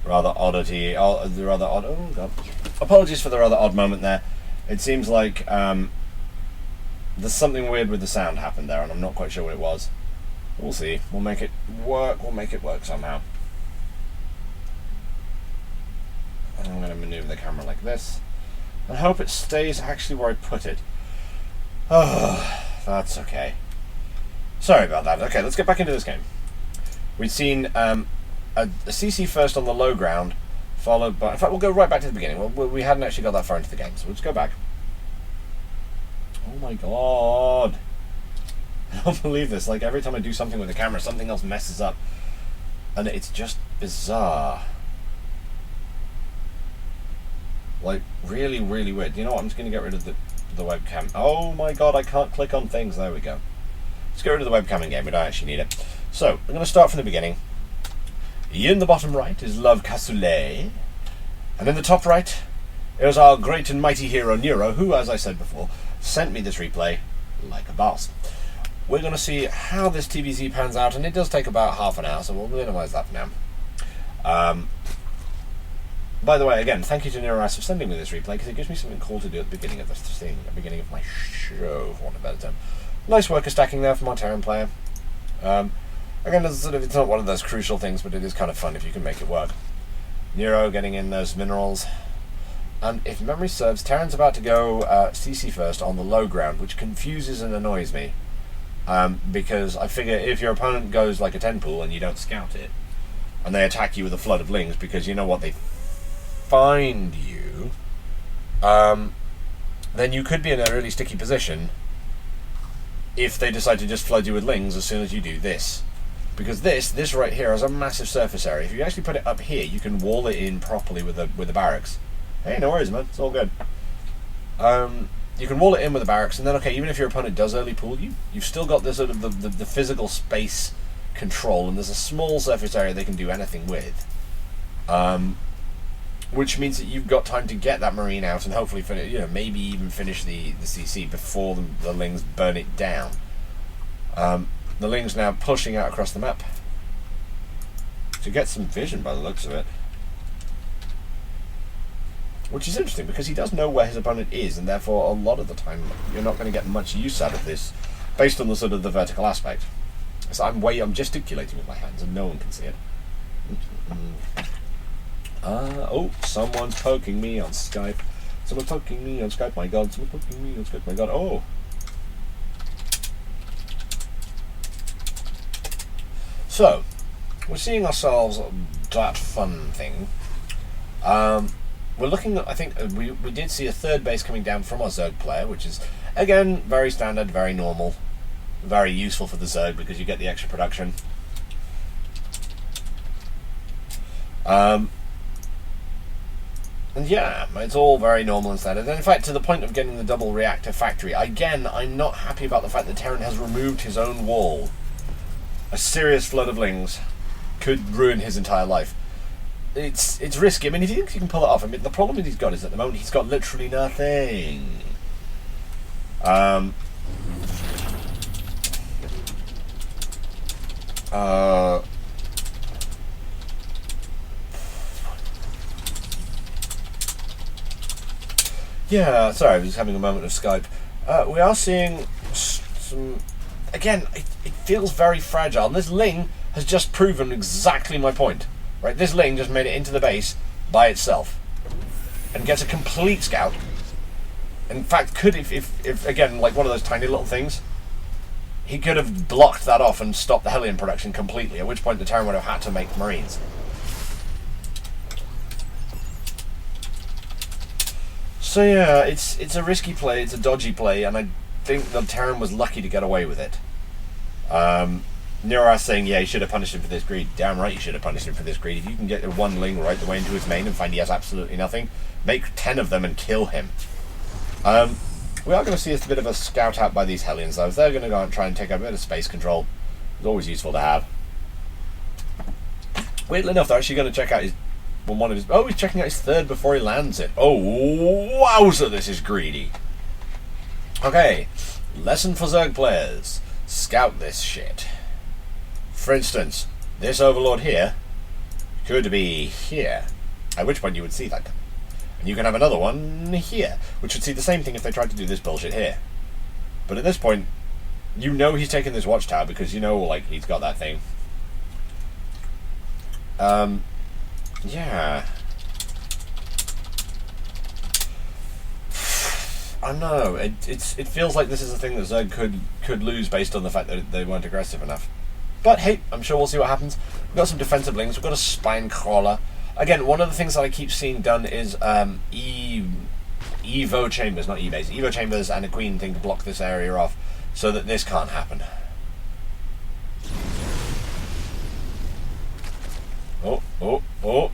rather oddity. The rather odd. Oh god. Apologies for the rather odd moment there. It seems like there's something weird with the sound happened there, and I'm not quite sure what it was. We'll see. We'll make it work. We'll make it work somehow. I'm going to maneuver the camera like this and hope it stays actually where I put it. Oh, that's okay. Sorry about that. Okay, let's get back into this game. We've seen a CC first on the low ground, followed by... In fact, we'll go right back to the beginning. We hadn't actually got that far into the game, so we'll just go back. Oh my god. I don't believe this. Like, every time I do something with the camera, something else messes up. And it's just bizarre. Like, really, really weird. You know what? I'm just going to get rid of the webcam. Oh my god, I can't click on things. There we go. Let's get rid of the webcam in game. We don't actually need it. So, I'm going to start from the beginning. In the bottom right is Love Cassoulet. And in the top right is our great and mighty hero Nero, who, as I said before, sent me this replay like a boss. We're going to see how this TVZ pans out, and it does take about half an hour, so we'll minimise that for now. By the way, again, thank you to Nero for sending me this replay, because it gives me something cool to do at the beginning of this thing, at the beginning of my show, for want of a better term. Nice worker stacking there from our Terran player. Again, it's not one of those crucial things, but it is kind of fun if you can make it work. Nero getting in those minerals. And if memory serves, Terran's about to go CC first on the low ground, which confuses and annoys me. Because I figure if your opponent goes like a 10 pool and you don't scout it, and they attack you with a flood of lings because you know what, they find you, then you could be in a really sticky position if they decide to just flood you with lings as soon as you do this. Because this right here has a massive surface area. If you actually put it up here, you can wall it in properly with the barracks. Hey, no worries, man. It's all good. You can wall it in with the barracks, and then, okay, even if your opponent does early pool you, you've still got this sort of the physical space control, and there's a small surface area they can do anything with. Which means that you've got time to get that marine out and hopefully finish, maybe even finish the CC before the lings burn it down. The ling's now pushing out across the map to get some vision by the looks of it. Which is interesting because he does know where his opponent is, and therefore a lot of the time you're not going to get much use out of this based on the sort of the vertical aspect. So I'm gesticulating with my hands and no one can see it. Oh, someone's poking me on Skype. Someone's poking me on Skype, my god. Someone's poking me on Skype, my god. Oh! So, we're seeing ourselves that fun thing. We're looking at, I think, we did see a third base coming down from our Zerg player, which is, again, very standard, very normal. Very useful for the Zerg because you get the extra production. And yeah, it's all very normal and standard. And in fact, to the point of getting the double reactor factory, again, I'm not happy about the fact that Terran has removed his own wall. A serious flood of lings could ruin his entire life. It's risky. I mean, if he thinks he can pull it off, I mean, the problem that he's got is at the moment he's got literally nothing. Yeah, sorry, I was just having a moment of Skype. We are seeing some... Again, it feels very fragile. And this ling has just proven exactly my point. Right, this ling just made it into the base by itself. And gets a complete scout. In fact, could, if again, like one of those tiny little things, he could have blocked that off and stopped the Hellion production completely, at which point the Terran would have had to make Marines. So yeah, it's a risky play, it's a dodgy play, and I think the Terran was lucky to get away with it. Nero saying, yeah, you should have punished him for this greed. Damn right you should have punished him for this greed. If you can get one ling right the way into his main and find he has absolutely nothing, make 10 of them and kill him. We are going to see a bit of a scout out by these Hellions, though. They're going to go and try and take a bit of space control. It's always useful to have. Weirdly enough, they're actually going to check out his... one of his... Oh, he's checking out his third before he lands it. Oh, wowza, this is greedy. Okay, lesson for Zerg players. Scout this shit. For instance, this Overlord here could be here, at which point you would see that coming. And you can have another one here, which would see the same thing if they tried to do this bullshit here. But at this point, you know he's taking this watchtower because you know, like, he's got that thing. Yeah. I know, it feels like this is a thing that Zerg could lose based on the fact that they weren't aggressive enough. But hey, I'm sure we'll see what happens. We've got some defensive links, we've got a spine crawler. Again, one of the things that I keep seeing done is Evo chambers, not E-base, Evo chambers and a queen thing to block this area off so that this can't happen. Oh, oh, oh.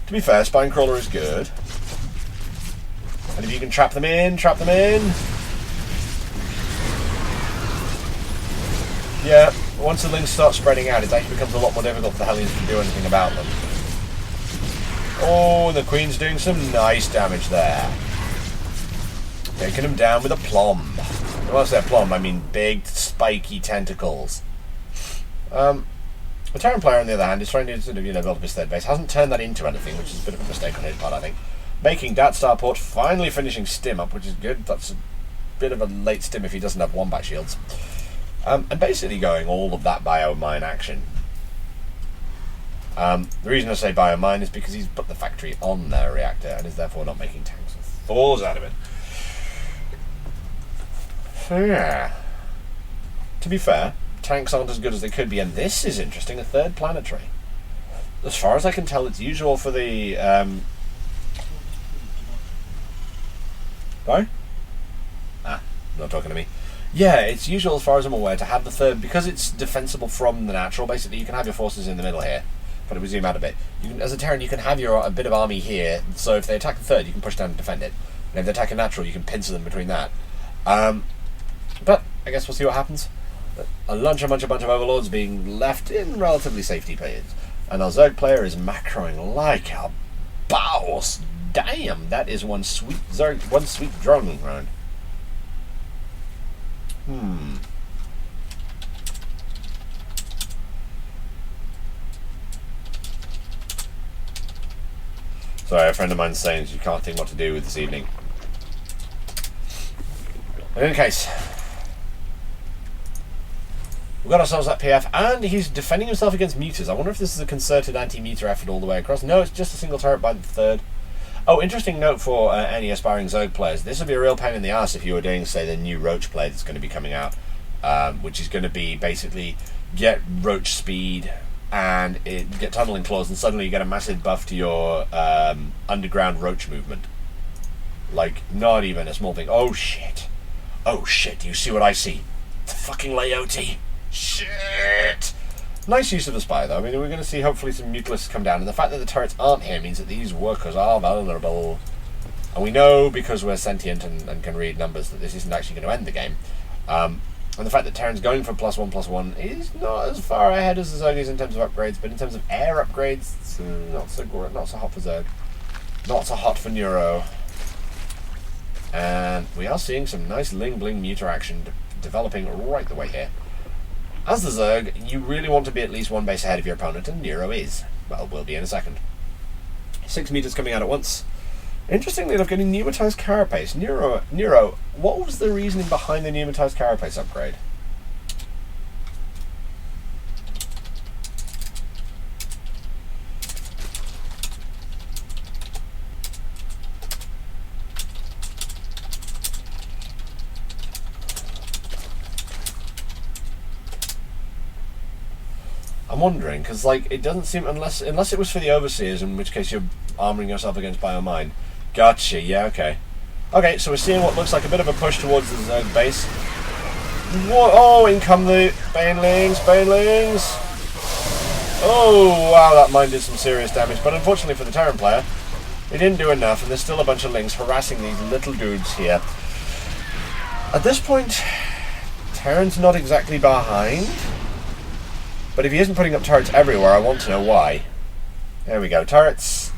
To be fair, spine crawler is good. And if you can trap them in, trap them in. Yeah, once the links start spreading out, it actually becomes a lot more difficult for the Hellions to do anything about them. Oh, the Queen's doing some nice damage there. Taking him down with a plomb. When I say plomb, I mean big, spiky tentacles. The Terran player, on the other hand, is trying to sort of, build up his third base. Hasn't turned that into anything, which is a bit of a mistake on his part, I think. Making that starport, finally finishing stim up, which is good. That's a bit of a late stim if he doesn't have wombat shields. And basically going all of that biomine action. The reason I say biomine is because he's put the factory on their reactor and is therefore not making tanks and Thors out of it. So yeah. To be fair, tanks aren't as good as they could be, and this is interesting, a third planetary. As far as I can tell, it's usual for the... Sorry? Not talking to me. Yeah, it's usual as far as I'm aware to have the third, because it's defensible from the natural, basically you can have your forces in the middle here. But if we zoom out a bit, you can, as a Terran you can have a bit of army here, so if they attack the third you can push down and defend it. And if they attack a natural you can pincer them between that. But I guess we'll see what happens. A bunch of overlords being left in relatively safety periods. And our Zerg player is macroing like a boss. Damn, that is one sweet Zerg, one sweet droning round. Sorry, a friend of mine's saying you can't think what to do with this evening. In any case, we've got ourselves that PF, and he's defending himself against muters. I wonder if this is a concerted anti-muter effort all the way across. No, it's just a single turret by the third. Oh, interesting note for any aspiring Zerg players. This would be a real pain in the ass if you were doing, say, the new Roach play that's going to be coming out, which is going to be basically get Roach speed and get tunneling claws, and suddenly you get a massive buff to your underground Roach movement. Like, not even a small thing. Oh, shit. Oh, shit. Do you see what I see? It's a fucking Laote. Shit. Nice use of the spy, though. I mean, we're going to see hopefully some Mutalisks come down, and the fact that the turrets aren't here means that these workers are vulnerable. And we know, because we're sentient and can read numbers, that this isn't actually going to end the game. And the fact that Terran's going for +1/+1 is not as far ahead as the Zerg is in terms of upgrades, but in terms of air upgrades, it's not so hot for Zerg. Not so hot for Neuro. And we are seeing some nice ling-bling muter action developing right the way here. As the Zerg, you really want to be at least one base ahead of your opponent, and Nero is. Well, will be in a second. 6 meters coming out at once. Interestingly enough, getting pneumatized carapace. Nero, what was the reasoning behind the pneumatized carapace upgrade? I'm wondering, because like it doesn't seem, unless it was for the overseers, in which case you're armoring yourself against biomine. Gotcha. Yeah. Okay. Okay. So we're seeing what looks like a bit of a push towards the Zerg base. What? Oh, in come the banelings. Oh wow, that mine did some serious damage, but unfortunately for the Terran player, it didn't do enough, and there's still a bunch of lings harassing these little dudes here. At this point, Terran's not exactly behind. But if he isn't putting up turrets everywhere, I want to know why. There we go, turrets.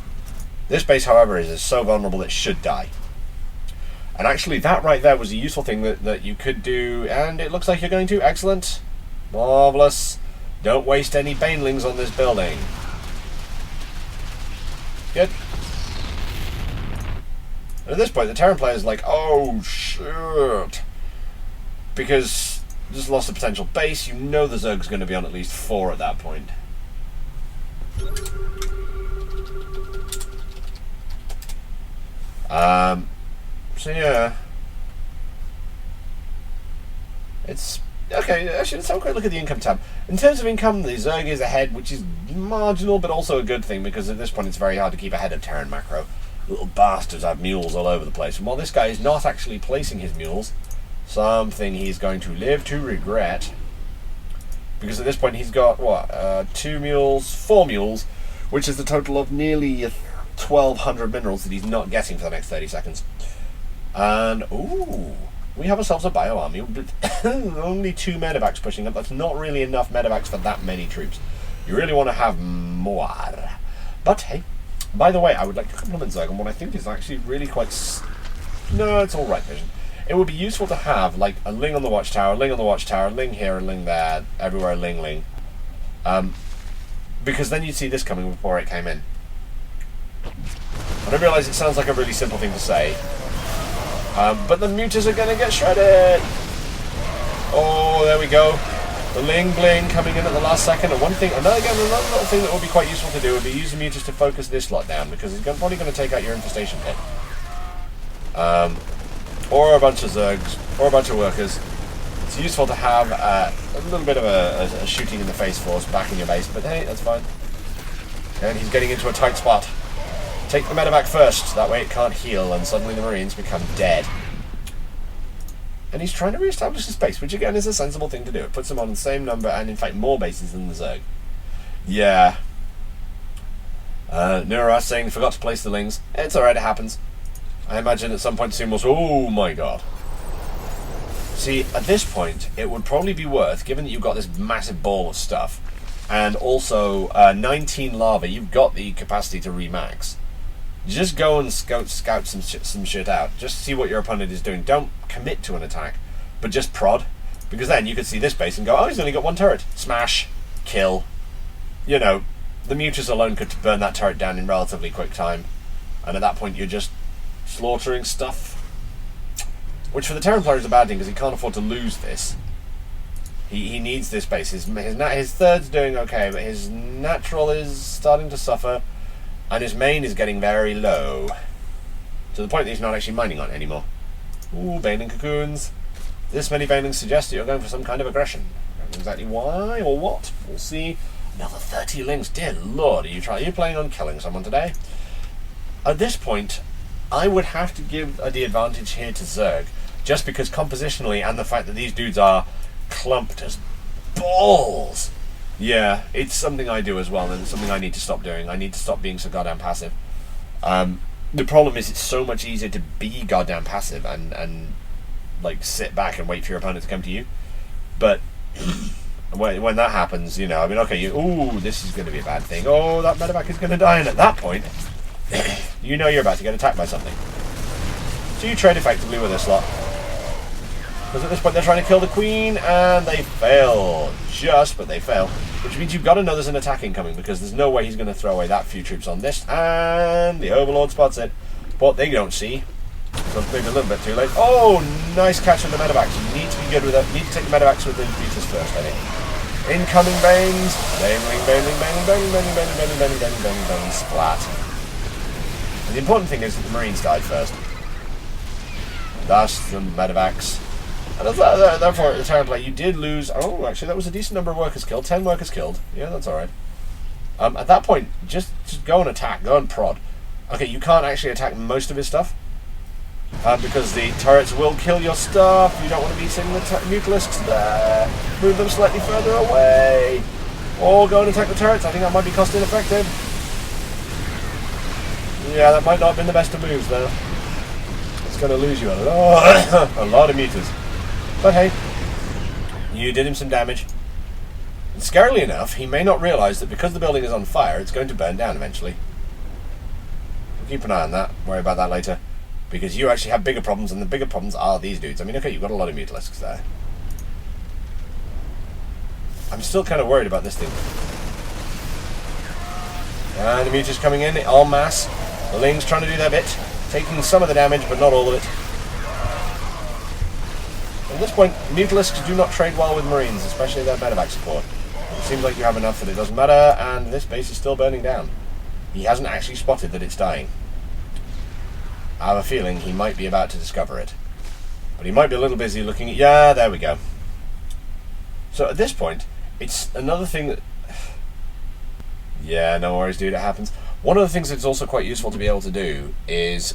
This base, however, is so vulnerable it should die. And actually, that right there was a useful thing that you could do, and it looks like you're going to. Excellent. Marvellous. Don't waste any banelings on this building. Good. And at this point, the Terran player is like, oh, shit. Because just lost a potential base. You know the Zerg's going to be on at least 4 at that point. So yeah. It's... Okay, actually, let's have a quick look at the income tab. In terms of income, the Zerg is ahead, which is marginal, but also a good thing, because at this point it's very hard to keep ahead of Terran macro. Little bastards have mules all over the place. And while this guy is not actually placing his mules, something he's going to live to regret. Because at this point he's got, what, 2 mules, 4 mules, which is the total of nearly 1,200 minerals that he's not getting for the next 30 seconds. And, ooh, we have ourselves a bio-army. Only 2 medevacs pushing up. That's not really enough medevacs for that many troops. You really want to have more. But, hey, by the way, I would like to compliment Zerg on what I think is actually really quite... No, it's alright, Vision. It would be useful to have, like, a Ling on the watchtower, Ling on the watchtower, Ling here, a Ling there, everywhere Ling. Because then you'd see this coming before it came in. And I realise it sounds like a really simple thing to say, but the mutas are going to get shredded! Oh, there we go. The Ling Bling coming in at the last second. And another little thing that would be quite useful to do would be use the mutas to focus this lot down, because it's probably going to take out your infestation pit. Or a bunch of Zergs, or a bunch of workers. It's useful to have a little bit of a shooting in the face force back in your base, but hey, that's fine. And he's getting into a tight spot. Take the medevac first, that way it can't heal, and suddenly the Marines become dead. And he's trying to re-establish his base, which again is a sensible thing to do. It puts him on the same number, and in fact more bases than the Zerg. Yeah. Novawulfen saying, forgot to place the Lings. It's alright, it happens. I imagine at some point soon we'll say, oh my god. See, at this point, it would probably be worth, given that you've got this massive ball of stuff, and also 19 lava, you've got the capacity to remax. Just go and scout some shit out. Just see what your opponent is doing. Don't commit to an attack, but just prod. Because then you could see this base and go, oh, he's only got 1 turret. Smash. Kill. You know, the mutas alone could burn that turret down in relatively quick time. And at that point you're just slaughtering stuff. Which for the Terran player is a bad thing, because he can't afford to lose this. He needs this base. His third's doing okay, but his natural is starting to suffer. And his main is getting very low. To the point that he's not actually mining on it anymore. Ooh, Baneling cocoons. This many Banelings suggest that you're going for some kind of aggression. I don't know exactly why or what. We'll see. Another 30 Lings. Dear Lord, are you planning on killing someone today? At this point, I would have to give the advantage here to Zerg. Just because compositionally and the fact that these dudes are clumped as balls. Yeah, it's something I do as well, and it's something I need to stop doing. I need to stop being so goddamn passive. The problem is it's so much easier to be goddamn passive and like sit back and wait for your opponent to come to you. But when that happens, you know, I mean, okay, ooh, this is going to be a bad thing. Oh, that medevac is going to die, and at that point, you know you're about to get attacked by something. So you trade effectively with this lot. Because at this point they're trying to kill the queen, and they fail. But they fail. Which means you've got to know there's an attack incoming, because there's no way he's going to throw away that few troops on this. And the Overlord spots it. But they don't see. So it's maybe a little bit too late. Oh, nice catch with the medevacs. You need to be good with it. You need to take the medevacs with the mutas first, I think. Incoming Banes. Baneling, splat. And the important thing is that the Marines died first. Thus the medevacs. And therefore, the Terran play, you did lose... Oh, actually, that was a decent number of workers killed. 10 workers killed. Yeah, that's alright. At that point, just go and attack. Go and prod. Okay, you can't actually attack most of his stuff. Because the turrets will kill your stuff. You don't want to be seeing the mutalisks there. Move them slightly further away. Or go and attack the turrets. I think that might be cost ineffective. Yeah, that might not have been the best of moves, though. It's going to lose you a lot of meters. But hey, you did him some damage. And scarily enough, he may not realise that because the building is on fire, it's going to burn down eventually. We'll keep an eye on that. Worry about that later. Because you actually have bigger problems, and the bigger problems are these dudes. I mean, okay, you've got a lot of mutalisks there. I'm still kind of worried about this thing. And the Muta's coming in en masse. The Ling's trying to do their bit, taking some of the damage, but not all of it. At this point, Mutalisks do not trade well with Marines, especially their medevac support. It seems like you have enough that it doesn't matter, and this base is still burning down. He hasn't actually spotted that it's dying. I have a feeling he might be about to discover it. But he might be a little busy looking at... Yeah, there we go. So at this point, it's another thing that... Yeah, no worries, dude, it happens. One of the things that's also quite useful to be able to do is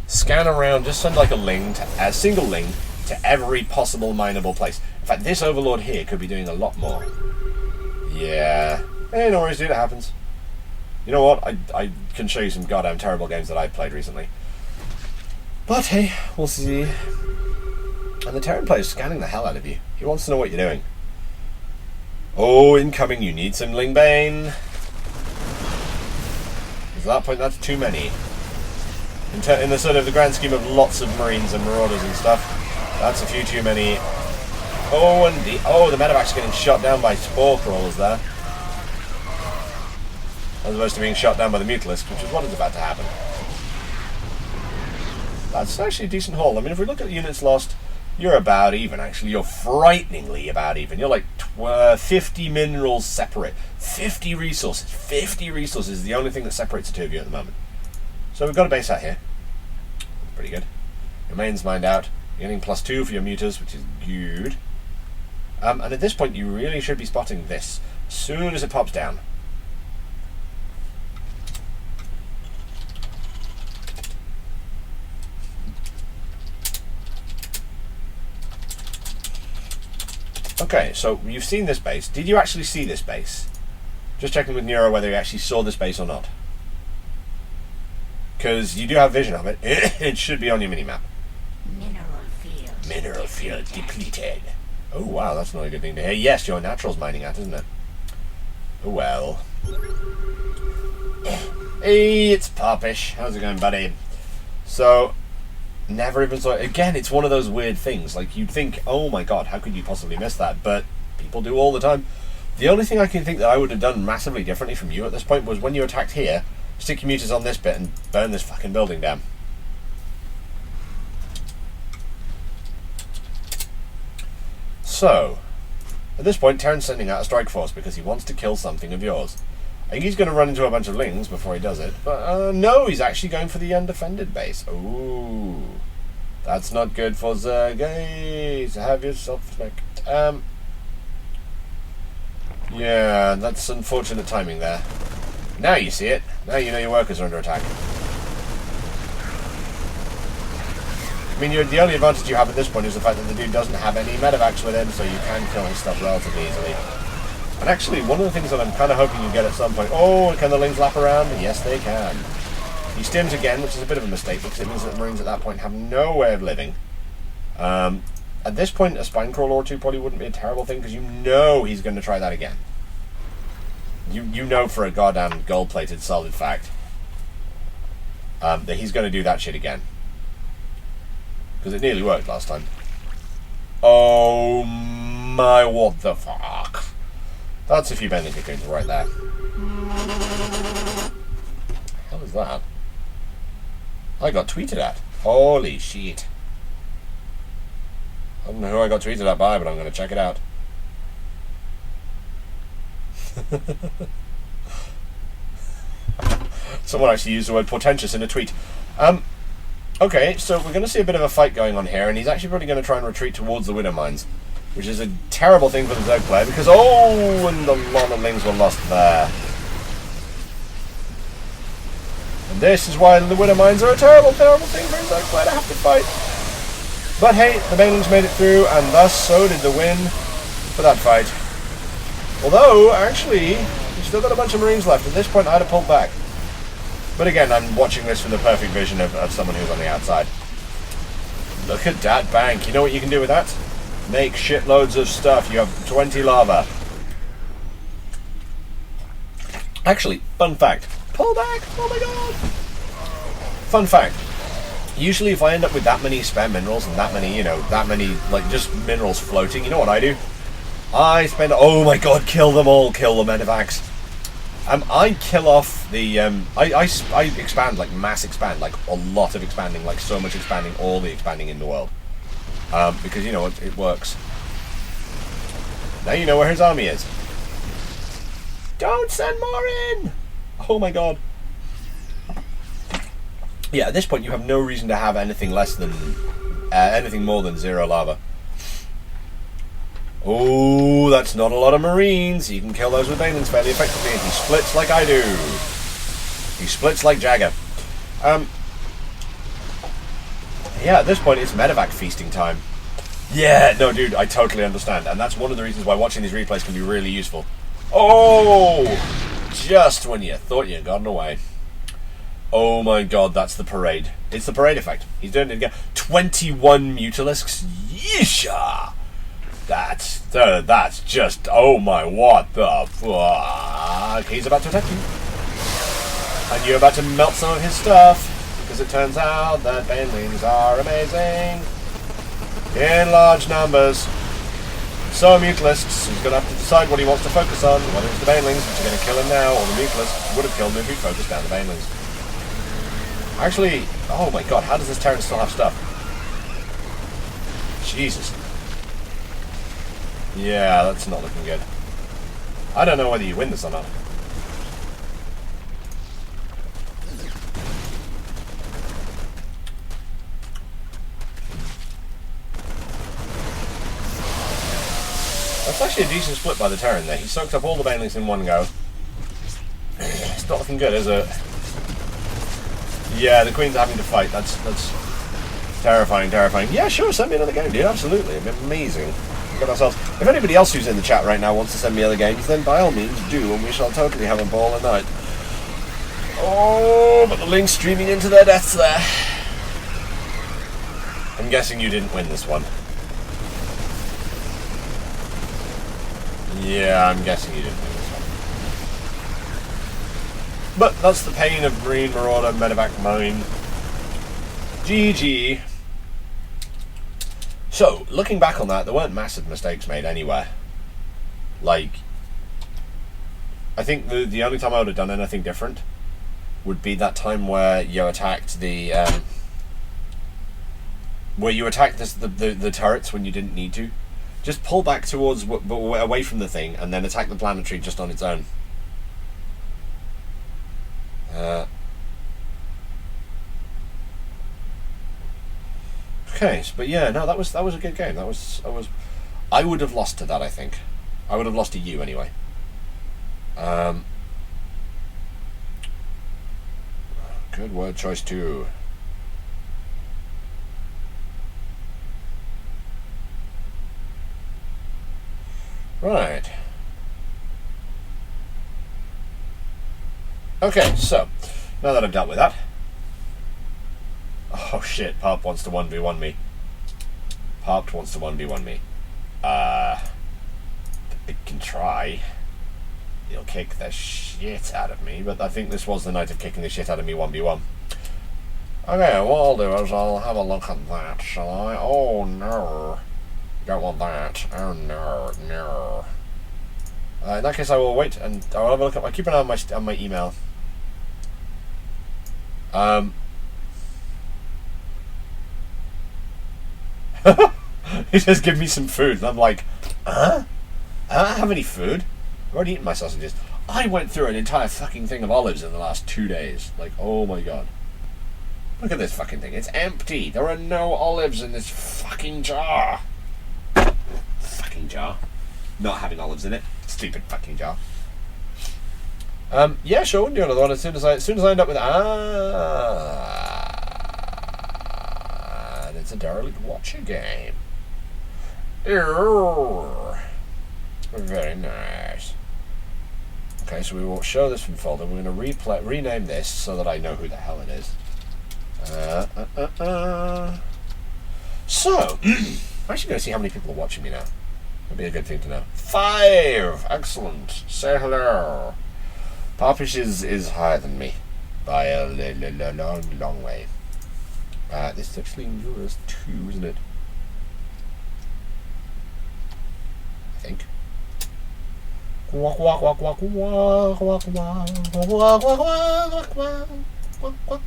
scan around, just send like a single Ling to every possible mineable place. In fact, this Overlord here could be doing a lot more. Yeah. Hey, no worries, dude, it happens. You know what? I can show you some goddamn terrible games that I've played recently. But hey, we'll see. And the Terran player's scanning the hell out of you. He wants to know what you're doing. Oh, incoming, you need some Lingbane. At that point, that's too many. In the sort of the grand scheme of lots of Marines and Marauders and stuff, that's a few too many. Oh, and the medevac's getting shot down by Spore Crawlers there. As opposed to being shot down by the Mutalisk, which is what is about to happen. That's actually a decent haul. I mean, if we look at the units lost, you're about even, actually. You're frighteningly about even. You're like 50 minerals separate. 50 resources. 50 resources is the only thing that separates the two of you at the moment. So we've got a base out here. Pretty good. Your main's mined out. You're getting +2 for your mutas, which is good. And at this point, you really should be spotting this as soon as it pops down. Okay, so you've seen this base. Did you actually see this base? Just checking with Nero whether you actually saw this base or not. Because you do have vision of it. It should be on your minimap. Mineral field depleted. Oh wow, that's not a good thing to hear. Yes, your natural's mining out, isn't it? Oh well. Hey, it's Popish. How's it going, buddy? So... Never even saw it. Again, it's one of those weird things. Like, you'd think, oh my god, how could you possibly miss that? But people do all the time. The only thing I can think that I would have done massively differently from you at this point was when you attacked here, stick your mutas on this bit and burn this fucking building down. So, at this point, Terran's sending out a strike force because he wants to kill something of yours. I think he's going to run into a bunch of Lings before he does it, but no, he's actually going for the undefended base. Ooh, that's not good for Zergays. Have yourself respect. Yeah, that's unfortunate timing there. Now you see it. Now you know your workers are under attack. I mean, the only advantage you have at this point is the fact that the dude doesn't have any medevacs with him, so you can kill his stuff relatively easily. And actually, one of the things that I'm kind of hoping you get at some point... Oh, can the Lings lap around? Yes, they can. He stims again, which is a bit of a mistake, because it means that the Marines at that point have no way of living. At this point, a Spine Crawler or two probably wouldn't be a terrible thing, because you know he's going to try that again. You know for a goddamn gold-plated solid fact that he's going to do that shit again. Because it nearly worked last time. Oh my, what the fuck. That's a few bending cocoons right there. How was that? I got tweeted at. Holy shit. I don't know who I got tweeted at by, but I'm going to check it out. Someone actually used the word portentous in a tweet. Okay, so we're going to see a bit of a fight going on here, and he's actually probably going to try and retreat towards the Widow Mines, which is a terrible thing for the Zerg player, because, oh, and a lot of Lings were lost there. And this is why the Widow Mines are a terrible, terrible thing for a Zerg player to have to fight. But hey, the Banelings made it through, and thus so did the win for that fight. Although, actually, we've still got a bunch of Marines left. At this point, I'd have pulled back. But again, I'm watching this from the perfect vision of someone who's on the outside. Look at that bank. You know what you can do with that? Make shitloads of stuff. You have 20 lava. Actually, fun fact. Pull back! Oh my god! Fun fact. Usually if I end up with that many spare minerals and that many, like, just minerals floating, you know what I do? I spend... Oh my god, kill them all. Kill the medevacs. I kill off the I expand, like mass expand, like a lot of expanding, like so much expanding, all the expanding in the world, because you know it works. Now you know where his army is. Don't send more in. Oh my god. Yeah, at this point you have no reason to have anything less than anything more than 0 lava. Oh, that's not a lot of marines. You can kill those with banelings fairly effectively, and he splits like I do. He splits like Jagger. Yeah, at this point it's medevac feasting time. Yeah, no, dude, I totally understand, and that's one of the reasons why watching these replays can be really useful. Oh, just when you thought you'd gotten away. Oh my god, that's the parade. It's the parade effect. He's doing it again. 21 Mutalisks? Yeesha! That's just, oh my, what the fuck? He's about to attack you. And you're about to melt some of his stuff, because it turns out that banelings are amazing. In large numbers. So Mutalisks, he's going to have to decide what he wants to focus on, whether it's the banelings, which are going to kill him now, or the Mutalisks would have killed him if he focused down the banelings. Actually, oh my god, how does this Terran still have stuff? Jesus. Yeah, that's not looking good. I don't know whether you win this or not. That's actually a decent split by the Terran there. He soaked up all the banelings in one go. It's not looking good, is it? Yeah, the Queen's having to fight. That's terrifying, terrifying. Yeah, sure, send me another game, dude. Absolutely. It'd be amazing. We've got ourselves. If anybody else who's in the chat right now wants to send me other games, then by all means do, and we shall totally have a ball at night. Oh, but the link's streaming into their deaths there. I'm guessing you didn't win this one. Yeah, I'm guessing you didn't win this one. But that's the pain of Marine Marauder Medevac Mine. GG. So, looking back on that, there weren't massive mistakes made anywhere. Like, I think the only time I would have done anything different would be that time where you attacked the the turrets when you didn't need to. Just pull back towards away from the thing, and then attack the planetary just on its own. Okay, but yeah, no, that was a good game. I would have lost to that. I think I would have lost to you anyway. Good word choice too. Right. Okay, so now that I've dealt with that. Oh shit, Parp wants to 1v1 me. Parp wants to 1v1 me. It can try. He'll kick the shit out of me, but I think this was the night of kicking the shit out of me 1v1. Okay, what I'll do is I'll have a look at that, shall I? Oh no. Don't want that. Oh no, no. In that case I will wait and I'll have a look at keep an eye on my email. He says give me some food and I'm like, huh? I don't have any food. I've already eaten my sausages. I went through an entire fucking thing of olives in the last 2 days. Like, oh my god. Look at this fucking thing. It's empty. There are no olives in this fucking jar. Fucking jar. Not having olives in it. Stupid fucking jar. Yeah, sure, we can do another one as soon as I end up with and it's a derelict watcher game. Very nice. Okay, so we will show this from folder. We're going to rename this so that I know who the hell it is. So, I'm actually going to see how many people are watching me now. That'd be a good thing to know. 5! Excellent. Say hello. Popish is higher than me by a long way. This is actually yours too, isn't it? I think. Walk, walk, walk, walk, walk, walk, walk, walk, walk, walk, walk, walk, walk.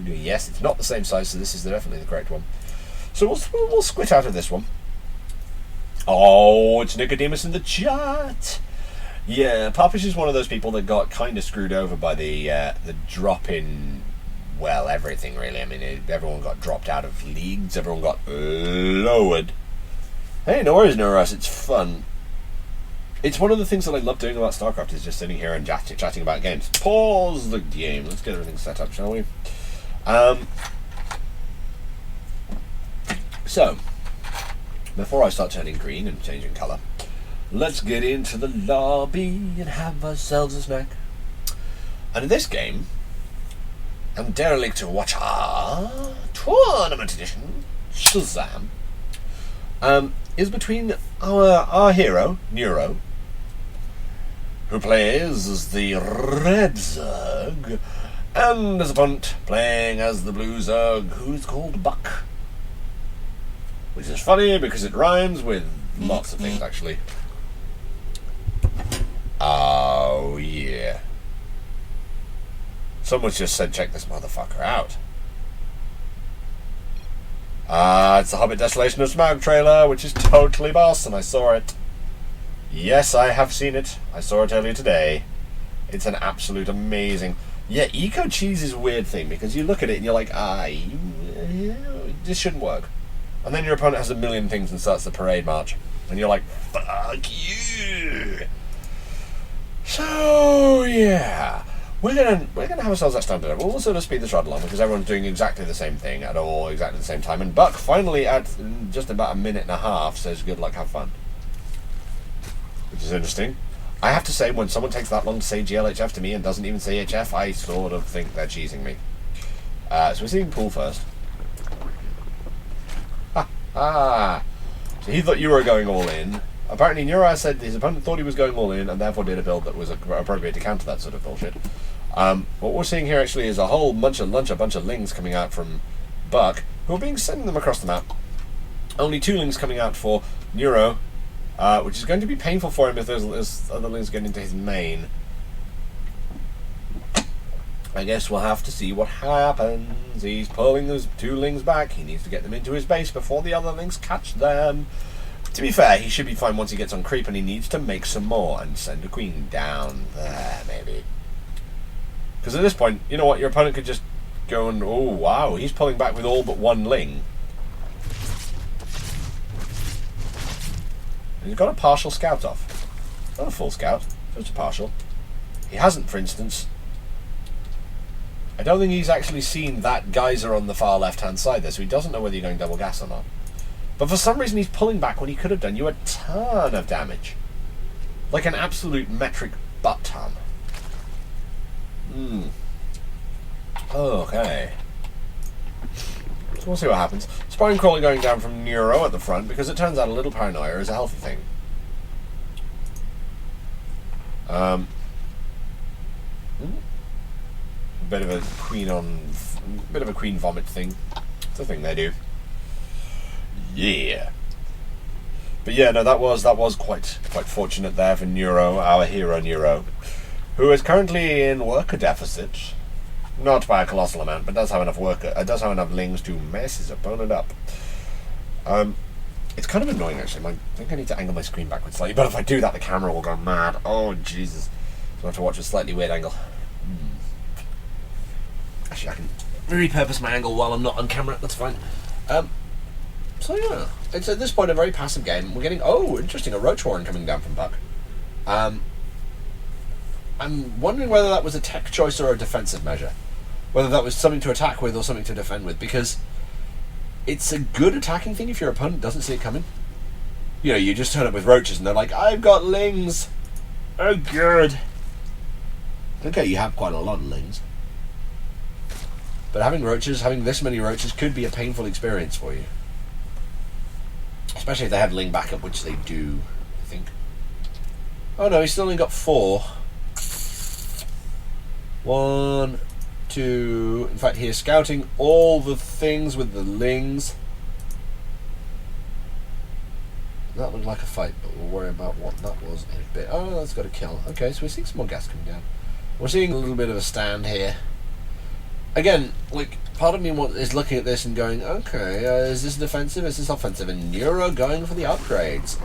Yes, it's not the same size, so this is definitely the correct one. So we'll squint out of this one. Oh, it's Nicodemus in the chat. Yeah, Popish is one of those people that got kind of screwed over by the drop in, well, everything really. I mean, everyone got dropped out of leagues, everyone got lowered. Hey, no worries, no rush, it's fun. It's one of the things that I love doing about Starcraft is just sitting here and chatting about games. Pause the game. Let's get everything set up, shall we? So, before I start turning green and changing colour, let's get into the lobby and have ourselves a snack. And in this game, and Derelict to watch our tournament edition, Shazam, is between our hero, Neuro, who plays as the Red Zerg, and his opponent playing as the Blue Zerg, who's called Buck. Which is funny because it rhymes with lots of things, actually. Oh, yeah. Someone's just said, check this motherfucker out. It's the Hobbit Desolation of Smaug trailer, which is totally boss, and I saw it. Yes, I have seen it. I saw it earlier today. It's an absolute amazing... Yeah, Eco Cheese is a weird thing, because you look at it and you're like, this shouldn't work. And then your opponent has a million things and starts the parade march. And you're like, fuck you! So, yeah. We're gonna have ourselves that standard. We'll sort of speed this right along because everyone's doing exactly the same thing at all exactly the same time. And Buck finally at just about a minute and a half says good luck, have fun. Which is interesting. I have to say, when someone takes that long to say GLHF to me and doesn't even say HF, I sort of think they're cheesing me. So we're seeing Pool first. So he thought you were going all in. Apparently Neuro said his opponent thought he was going all in and therefore did a build that was appropriate to counter that sort of bullshit. What we're seeing here actually is a whole bunch of lings coming out from Buck, who are being sending them across the map. Only 2 lings coming out for Neuro, which is going to be painful for him if those other lings get into his main. I guess we'll have to see what happens. He's pulling those 2 lings back. He needs to get them into his base before the other lings catch them. To be fair, he should be fine once he gets on creep, and he needs to make some more and send a queen down there, maybe. Because at this point, you know what, your opponent could just go and, oh wow, he's pulling back with all but 1 ling. And he's got a partial scout off. Not a full scout, just a partial. He hasn't, for instance. I don't think he's actually seen that geyser on the far left-hand side there, so he doesn't know whether you're going double gas or not. But for some reason he's pulling back when he could have done you a ton of damage. Like an absolute metric butt ton. Okay. So we'll see what happens. Spine Crawler going down from Neuro at the front, because it turns out a little paranoia is a healthy thing. A bit of a queen vomit thing. It's a thing they do. Yeah. But yeah, no, that was quite fortunate there for Neuro, our hero Neuro, who is currently in worker deficit, not by a colossal amount, but does have enough lings to mess his opponent up. It's kind of annoying actually. I think I need to angle my screen backwards slightly, but if I do that, the camera will go mad. Oh Jesus! So I have to watch a slightly weird angle. Actually, I can repurpose my angle while I'm not on camera. That's fine. So yeah, it's at this point a very passive game. We're getting, interesting, a Roach Warren coming down from Buck. I'm wondering whether that was a tech choice or a defensive measure. Whether that was something to attack with or something to defend with, because it's a good attacking thing if your opponent doesn't see it coming. You know, you just turn up with roaches and they're like, I've got lings! Oh good! Okay, you have quite a lot of lings. But having this many roaches could be a painful experience for you. Especially if they have ling backup, which they do, I think. Oh no, he's still only got 4. 1, 2... In fact, he is scouting all the things with the lings. That looked like a fight, but worry about what that was in a bit. Oh, that's got a kill. Okay, so we're seeing some more gas coming down. We're seeing a little bit of a stand here. Again, like, part of me is looking at this and going, okay, is this defensive? Is this offensive? And Neuro going for the upgrades.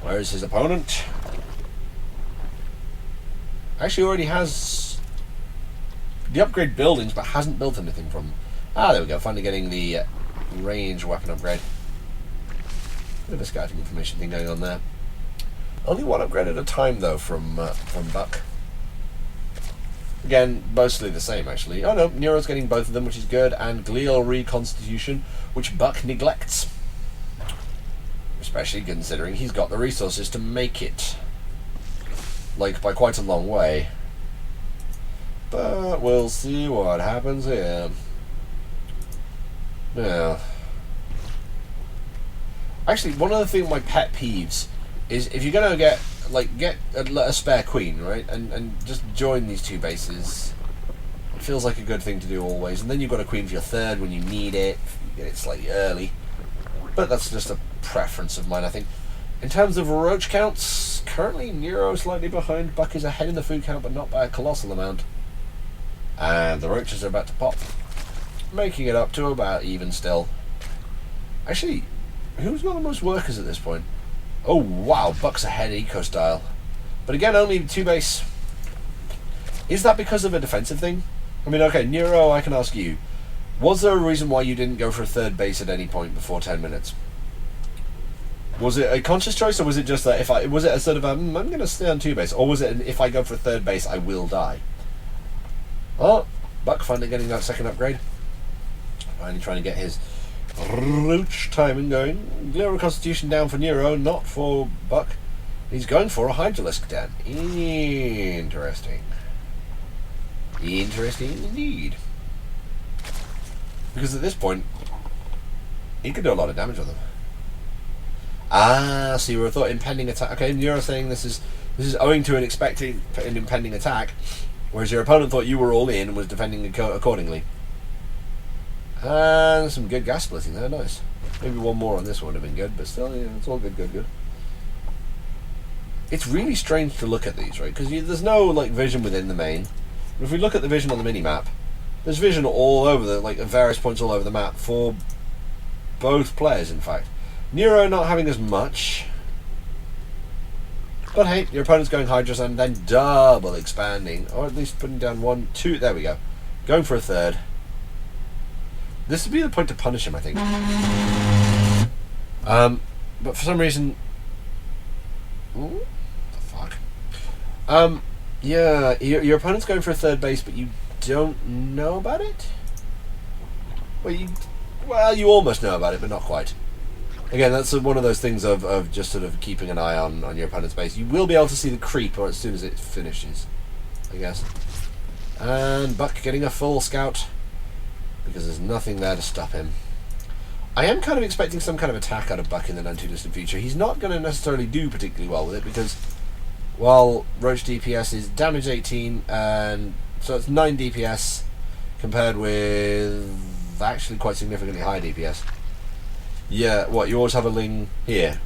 Where's his opponent? Actually already has the upgrade buildings, but hasn't built anything from them. Ah, there we go. Finally getting the range weapon upgrade. Bit of a scouting information thing going on there. Only one upgrade at a time, though, from Buck. Again, mostly the same, actually. Oh no, Neuro's getting both of them, which is good, and glial reconstitution, which Buck neglects. Especially considering he's got the resources to make it. Like, by quite a long way. But we'll see what happens here. Yeah. Actually, one of the things, my pet peeves, is if you're going to get a spare queen, right, and just join these two bases, it feels like a good thing to do always, and then you've got a queen for your third when you need it, you get it slightly early, but that's just a preference of mine, I think. In terms of roach counts, currently Nero slightly behind, Buck is ahead in the food count, but not by a colossal amount, and the roaches are about to pop, making it up to about even still. Actually, who's got the most workers at this point? Oh wow, Buck's ahead eco style. But again, only 2 base. Is that because of a defensive thing? I mean, okay, Nero, I can ask you. Was there a reason why you didn't go for a 3rd base at any point before 10 minutes? Was it a conscious choice, or was it just that was it a sort of I'm going to stay on 2 base, or was it if I go for a 3rd base, I will die? Oh, Buck finally getting that 2nd upgrade. Finally trying to get his roach timing going. Glial Constitution down for Nero, not for Buck. He's going for a Hydralisk den. Interesting. Interesting indeed. Because at this point, he could do a lot of damage with them. Ah, so you would have thought impending attack. Okay, Nero saying this is owing to an impending attack, whereas your opponent thought you were all in and was defending accordingly. And some good gas splitting there, nice. Maybe one more on this one would have been good, but still, yeah, it's all good. It's really strange to look at these, right? Because there's no like vision within the main. But if we look at the vision on the mini-map, there's vision all over at various points all over the map for both players, in fact. Nero not having as much. But hey, your opponent's going Hydras and then double expanding. Or at least putting down 1, 2, there we go. Going for a 3rd. This would be the point to punish him, I think. But for some reason... Ooh, the fuck? Yeah, your opponent's going for a 3rd base, but you don't know about it? Well, you almost know about it, but not quite. Again, that's one of those things of just sort of keeping an eye on your opponent's base. You will be able to see the creep or as soon as it finishes, I guess. And Buck getting a full scout, because there's nothing there to stop him. I am kind of expecting some kind of attack out of Buck in the non-too-distant future. He's not going to necessarily do particularly well with it, because while Roach DPS is damage 18, and so it's 9 DPS compared with actually quite significantly high DPS. Yeah, what, you always have a Ling here?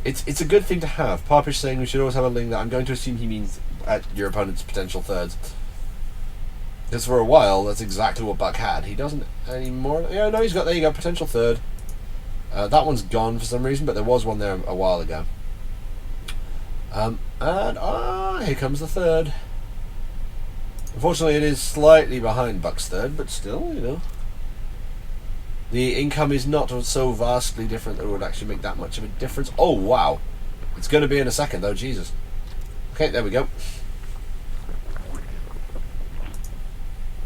It's a good thing to have. Parpish saying we should always have a Ling that I'm going to assume he means at your opponent's potential 3rds. Because for a while, that's exactly what Buck had. He doesn't anymore. Yeah, no, he's got, there you go, potential 3rd. That one's gone for some reason, but there was one there a while ago. And, here comes the 3rd. Unfortunately, it is slightly behind Buck's 3rd, but still, you know. The income is not so vastly different that it would actually make that much of a difference. Oh, wow. It's going to be in a second, though, Jesus. Okay, there we go.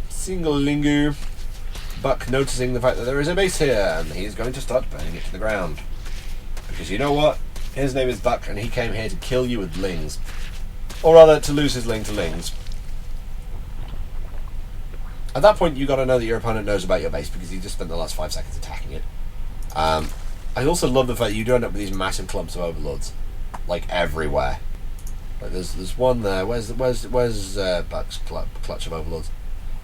Single Lingu. Buck noticing the fact that there is a base here, and he's going to start burning it to the ground. Because you know what? His name is Buck, and he came here to kill you with Lings. Or rather, to lose his Ling to Lings. At that point, you got to know that your opponent knows about your base, because he just spent the last 5 seconds attacking it. I also love the fact you do end up with these massive clumps of overlords, like everywhere. Like there's one there. Where's Buck's clutch of overlords?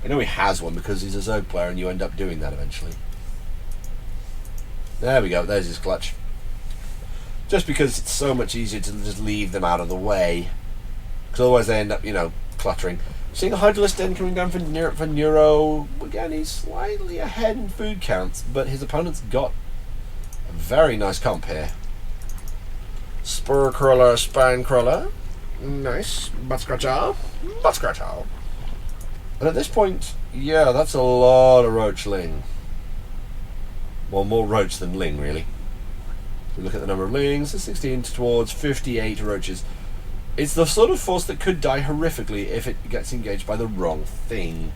I know he has one because he's a Zerg player, and you end up doing that eventually. There we go. There's his clutch. Just because it's so much easier to just leave them out of the way. Because otherwise they end up, you know, cluttering. Seeing a Hydralisk Den coming down for Neuro. Again, he's slightly ahead in food counts, but his opponent's got a very nice comp here. Spur Crawler, Spine Crawler. Nice. Butt Scratcher. Butt Scratcher. And at this point, yeah, that's a lot of Roach Ling. Well, more Roach than Ling, really. We look at the number of Lings, 16 towards 58 Roaches. It's the sort of force that could die horrifically if it gets engaged by the wrong thing.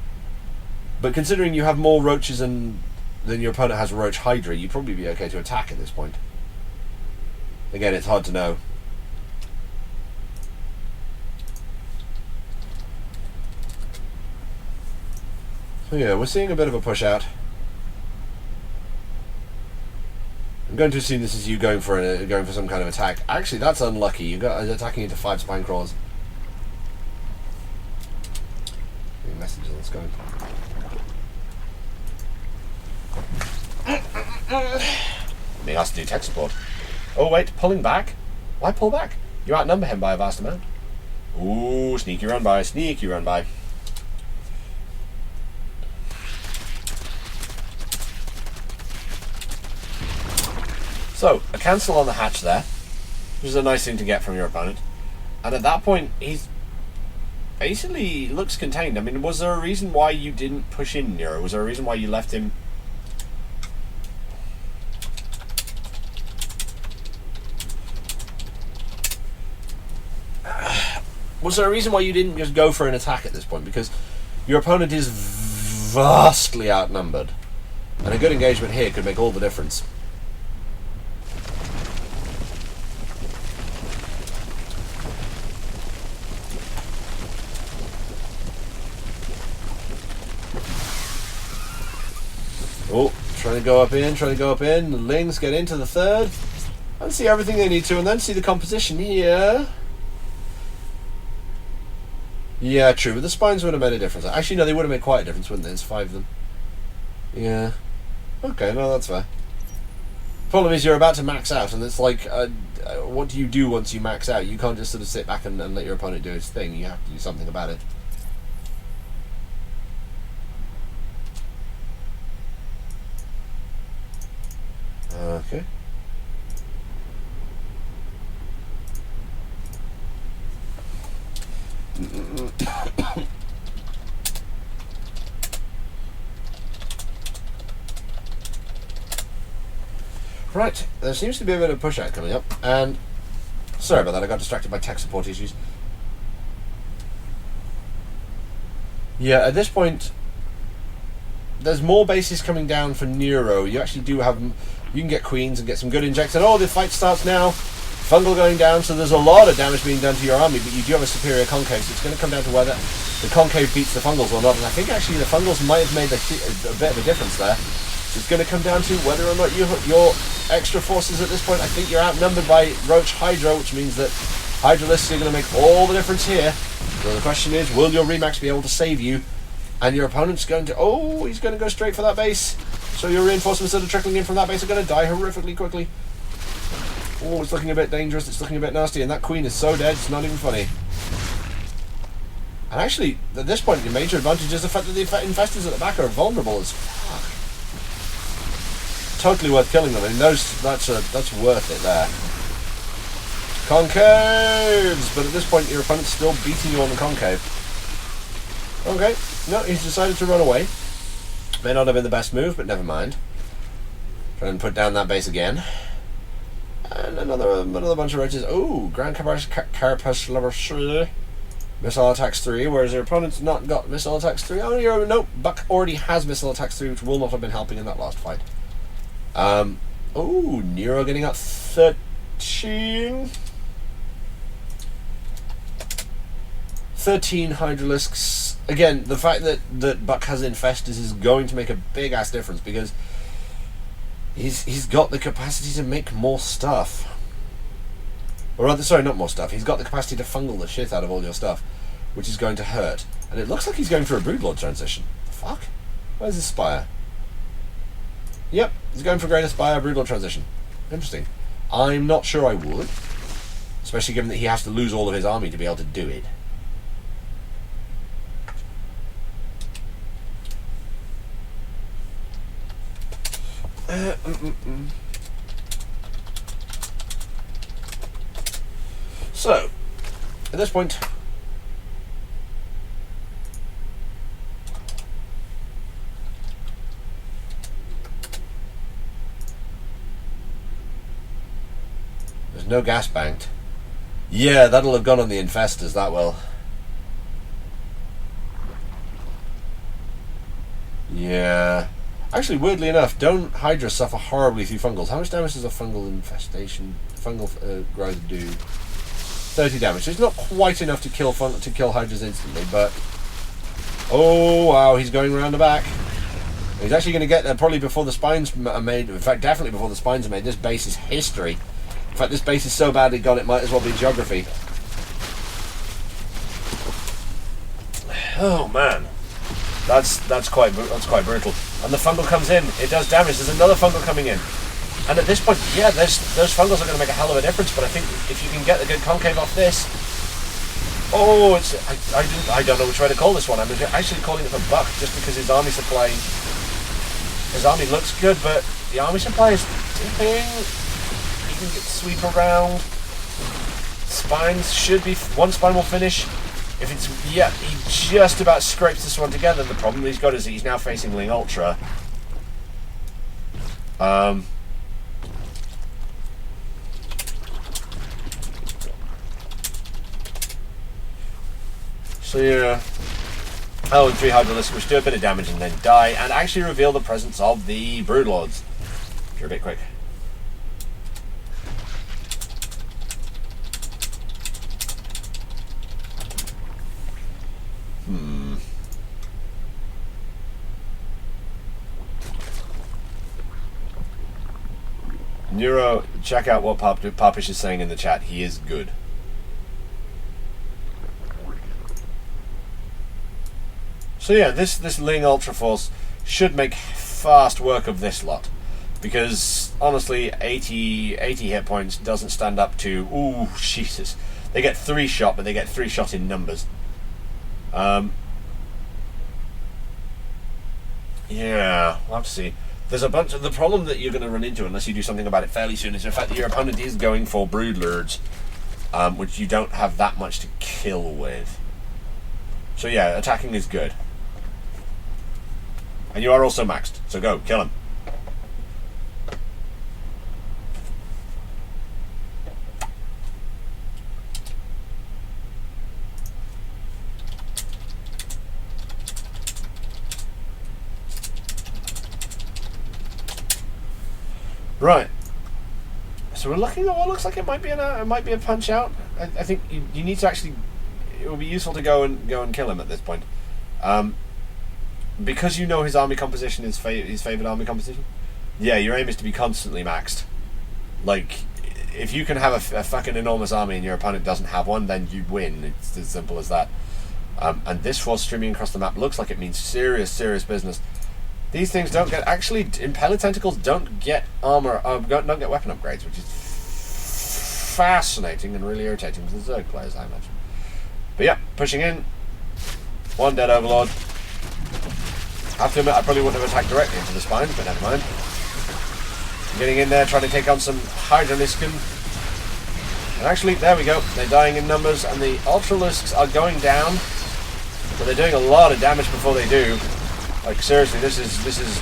But considering you have more Roaches than your opponent has Roach Hydra, you'd probably be okay to attack at this point. Again, it's hard to know. So yeah, we're seeing a bit of a push out. I'm going to assume this is you going for some kind of attack. Actually, that's unlucky. You got attacking into 5 spine crawlers. Any messages on this going? He has to do tech support. Oh wait, pulling back? Why pull back? You outnumber him by a vast amount. Ooh, sneaky run by, sneaky run by. So, a cancel on the hatch there, which is a nice thing to get from your opponent. And at that point, he's basically looks contained. I mean, was there a reason why you didn't push in Nero? Was there a reason why you left him? Was there a reason why you didn't just go for an attack at this point? Because your opponent is vastly outnumbered. And a good engagement here could make all the difference. Oh, trying to go up in, trying to go up in. The Lings get into the third. And see everything they need to, and then see the composition here. Yeah, true, but the spines would have made a difference. Actually, no, they would have made quite a difference, wouldn't they? There's 5 of them. Yeah. Okay, no, that's fair. Problem is, you're about to max out, and it's like, what do you do once you max out? You can't just sort of sit back and let your opponent do his thing. You have to do something about it. Okay. Right, there seems to be a bit of push out coming up, and sorry about that, I got distracted by tech support issues. Yeah, at this point, there's more bases coming down for Nero. You actually do have, you can get queens and get some good injects, and oh, the fight starts now. Fungal going down, so there's a lot of damage being done to your army, but you do have a superior concave, so it's going to come down to whether the concave beats the fungals or not, and I think actually the fungals might have made a bit of a difference there. So it's going to come down to whether or not your extra forces at this point. I think you're outnumbered by Roach Hydra, which means that Hydralisks are going to make all the difference here. So the question is, will your Remax be able to save you? And your opponent's going to, oh, he's going to go straight for that base. So your reinforcements that are trickling in from that base are going to die horrifically quickly. Oh, it's looking a bit dangerous, it's looking a bit nasty, and that queen is so dead, it's not even funny. And actually, at this point, your major advantage is the fact that the infestors at the back are vulnerable as fuck. Totally worth killing them, I mean, that's worth it there. Concaves! But at this point, your opponent's still beating you on the concave. Okay, no, he's decided to run away. May not have been the best move, but never mind. Try and put down that base again. And another bunch of roaches. Oh, Grand Carapace level 3. Missile attacks 3, whereas your opponent's not got missile attacks 3. Oh, no, Buck already has missile attacks 3, which will not have been helping in that last fight. Oh, Nero getting up 13. 13 Hydralisks. Again, the fact that Buck has infestors is going to make a big ass difference, because he's got the capacity to make more stuff. Or rather, sorry, not more stuff. He's got the capacity to fungal the shit out of all your stuff, which is going to hurt. And it looks like he's going for a Broodlord transition. The fuck? Where's his Spire? Yep, he's going for Greater Spire Broodlord transition. Interesting. I'm not sure I would. Especially given that he has to lose all of his army to be able to do it. So, at this point, there's no gas banked. Yeah, that'll have gone on the infestors, that will. Yeah. Actually, weirdly enough, don't Hydra suffer horribly through fungals? How much damage does a fungal infestation, fungal growth do? 30 damage. So it's not quite enough to kill Hydras instantly, but... Oh, wow, he's going around the back. He's actually going to get there probably before the spines are made. In fact, definitely before the spines are made. This base is history. In fact, this base is so badly got it might as well be geography. Oh man, that's quite brutal. And the fungal comes in. It does damage. There's another fungal coming in. And at this point, yeah, those fungals are going to make a hell of a difference. But I think if you can get the good concave off this, oh, it's I don't know which way to call this one. I'm actually calling it a buck just because his army looks good, but the army supply is dipping. Can get sweep around. Spines should be... One spine will finish. If it's... Yeah, he just about scrapes this one together. The problem he's got is that he's now facing Ling Ultra. So yeah... Oh, and 3 Hydralisks, which do a bit of damage and then die, and actually reveal the presence of the Broodlords. You're a bit quick. Neuro, check out what Papish is saying in the chat. He is good. So yeah, this Ling Ultra Force should make fast work of this lot. Because, honestly, 80 hit points doesn't stand up to... Ooh, Jesus. They get 3 shot, but they get 3 shot in numbers. Yeah, we'll have to see. There's a bunch of... The problem that you're going to run into, unless you do something about it fairly soon, is the fact that your opponent is going for Broodlords, which you don't have that much to kill with. So yeah, attacking is good. And you are also maxed, so go, kill him. Right. So we're looking at what looks like it might be a punch out. I think you need to actually. It would be useful to go and kill him at this point, because you know his army composition is his favorite army composition. Yeah, your aim is to be constantly maxed. Like, if you can have a fucking enormous army and your opponent doesn't have one, then you win. It's as simple as that. And this force streaming across the map looks like it means serious business. These things don't get... Actually, Impaler Tentacles don't get armor... don't get weapon upgrades, which is fascinating and really irritating to the Zerg players, I imagine. But yeah, pushing in. 1 dead Overlord. I have to admit, I probably wouldn't have attacked directly into the spine, but never mind. Getting in there, trying to take on some Hydralisken. And actually, there we go. They're dying in numbers, and the Ultralisks are going down. But they're doing a lot of damage before they do. Like, seriously, this is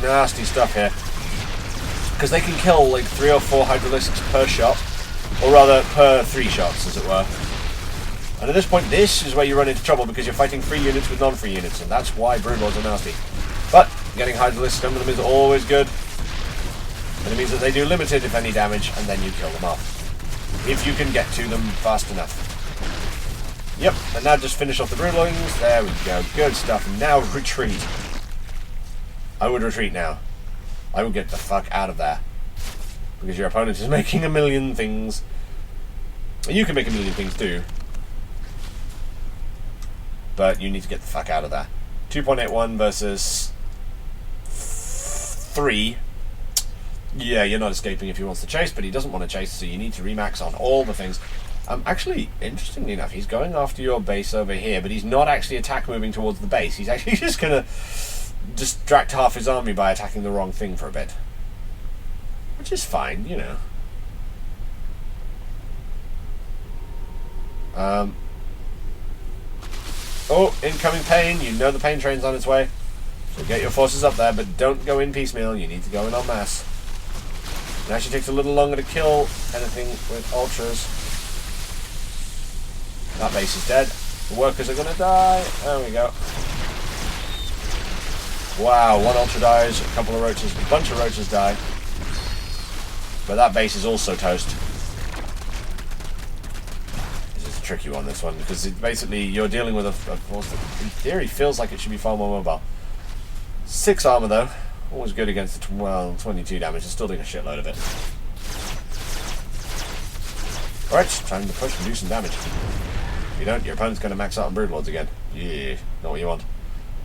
nasty stuff here. Because they can kill like 3 or 4 Hydralisks per shot. Or rather, per 3 shots, as it were. And at this point, this is where you run into trouble, because you're fighting free units with non-free units, and that's why Broodlords are nasty. But getting Hydralisks under them is always good. And it means that they do limited, if any, damage, and then you kill them off. If you can get to them fast enough. Yep, and now just finish off the Broodlings. There we go. Good stuff. Now retreat. I would retreat now. I would get the fuck out of there. Because your opponent is making a million things. And you can make a million things too. But you need to get the fuck out of there. 2.81 versus 3. Yeah, you're not escaping if he wants to chase, but he doesn't want to chase, so you need to remax on all the things. Actually, interestingly enough, he's going after your base over here, but he's not actually attack moving towards the base. He's actually just going to distract half his army by attacking the wrong thing for a bit. Which is fine, you know. Oh, incoming pain. You know the pain train's on its way. So get your forces up there, but don't go in piecemeal. You need to go in en masse. It actually takes a little longer to kill anything with ultras. That base is dead. The workers are going to die. There we go. Wow, one ultra dies, a couple of roaches, a bunch of roaches die. But that base is also toast. This is a tricky one, this one, because basically you're dealing with a force that, in theory, feels like it should be far more mobile. 6 armor, though. Always good against the 22 damage. It's still doing a shitload of it. Alright, time to push and do some damage. If you don't, your opponent's going to max out on Broodlords again. Yeah, not what you want.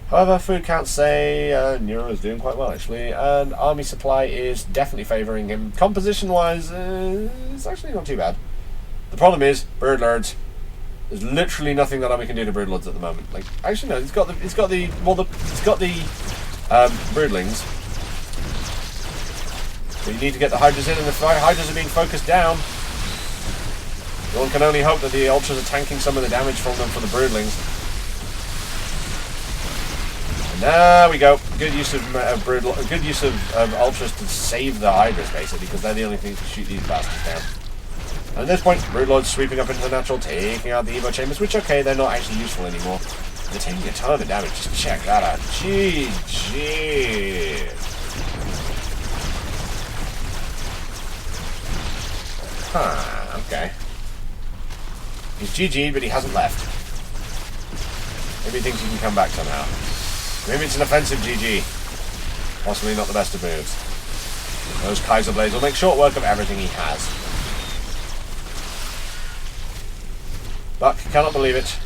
However, food counts say Neuro's doing quite well, actually, and army supply is definitely favouring him. Composition-wise, it's actually not too bad. The problem is, Broodlords. There's literally nothing that army can do to Broodlords at the moment. Like, actually, no, it's got the Broodlings. But you need to get the Hydras in, and the Hydras are being focused down. One can only hope that the Ultras are tanking some of the damage from them for the Broodlings. And there we go. Good use of Ultras to save the Hydras, basically, because they're the only thing to shoot these bastards down. And at this point, Broodlords sweeping up into the natural, taking out the Evo Chambers, which, okay, they're not actually useful anymore. They're taking a ton of damage. Just check that out. GG. Huh, okay. He's GG'd, but he hasn't left. Maybe he thinks he can come back somehow. Maybe it's an offensive GG. Possibly not the best of moves. Those Kaiser Blades will make short work of everything he has. Buck cannot believe it,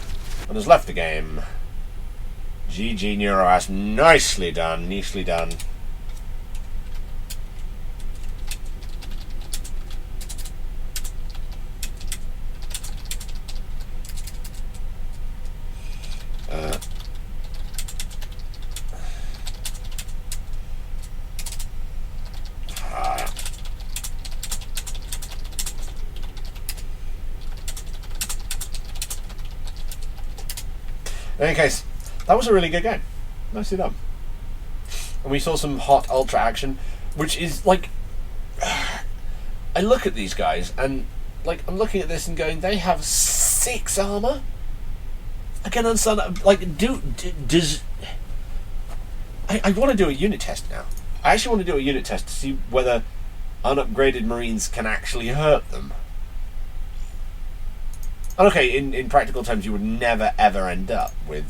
and has left the game. GG Neuroass. Nicely done, nicely done. In any case, that was a really good game. Nicely done. And we saw some hot ultra action, which is like... I look at these guys, and like I'm looking at this and going, they have 6 armor? I can understand, like, does... I want to do a unit test now. I actually want to do a unit test to see whether unupgraded Marines can actually hurt them. And okay, in practical terms, you would never ever end up with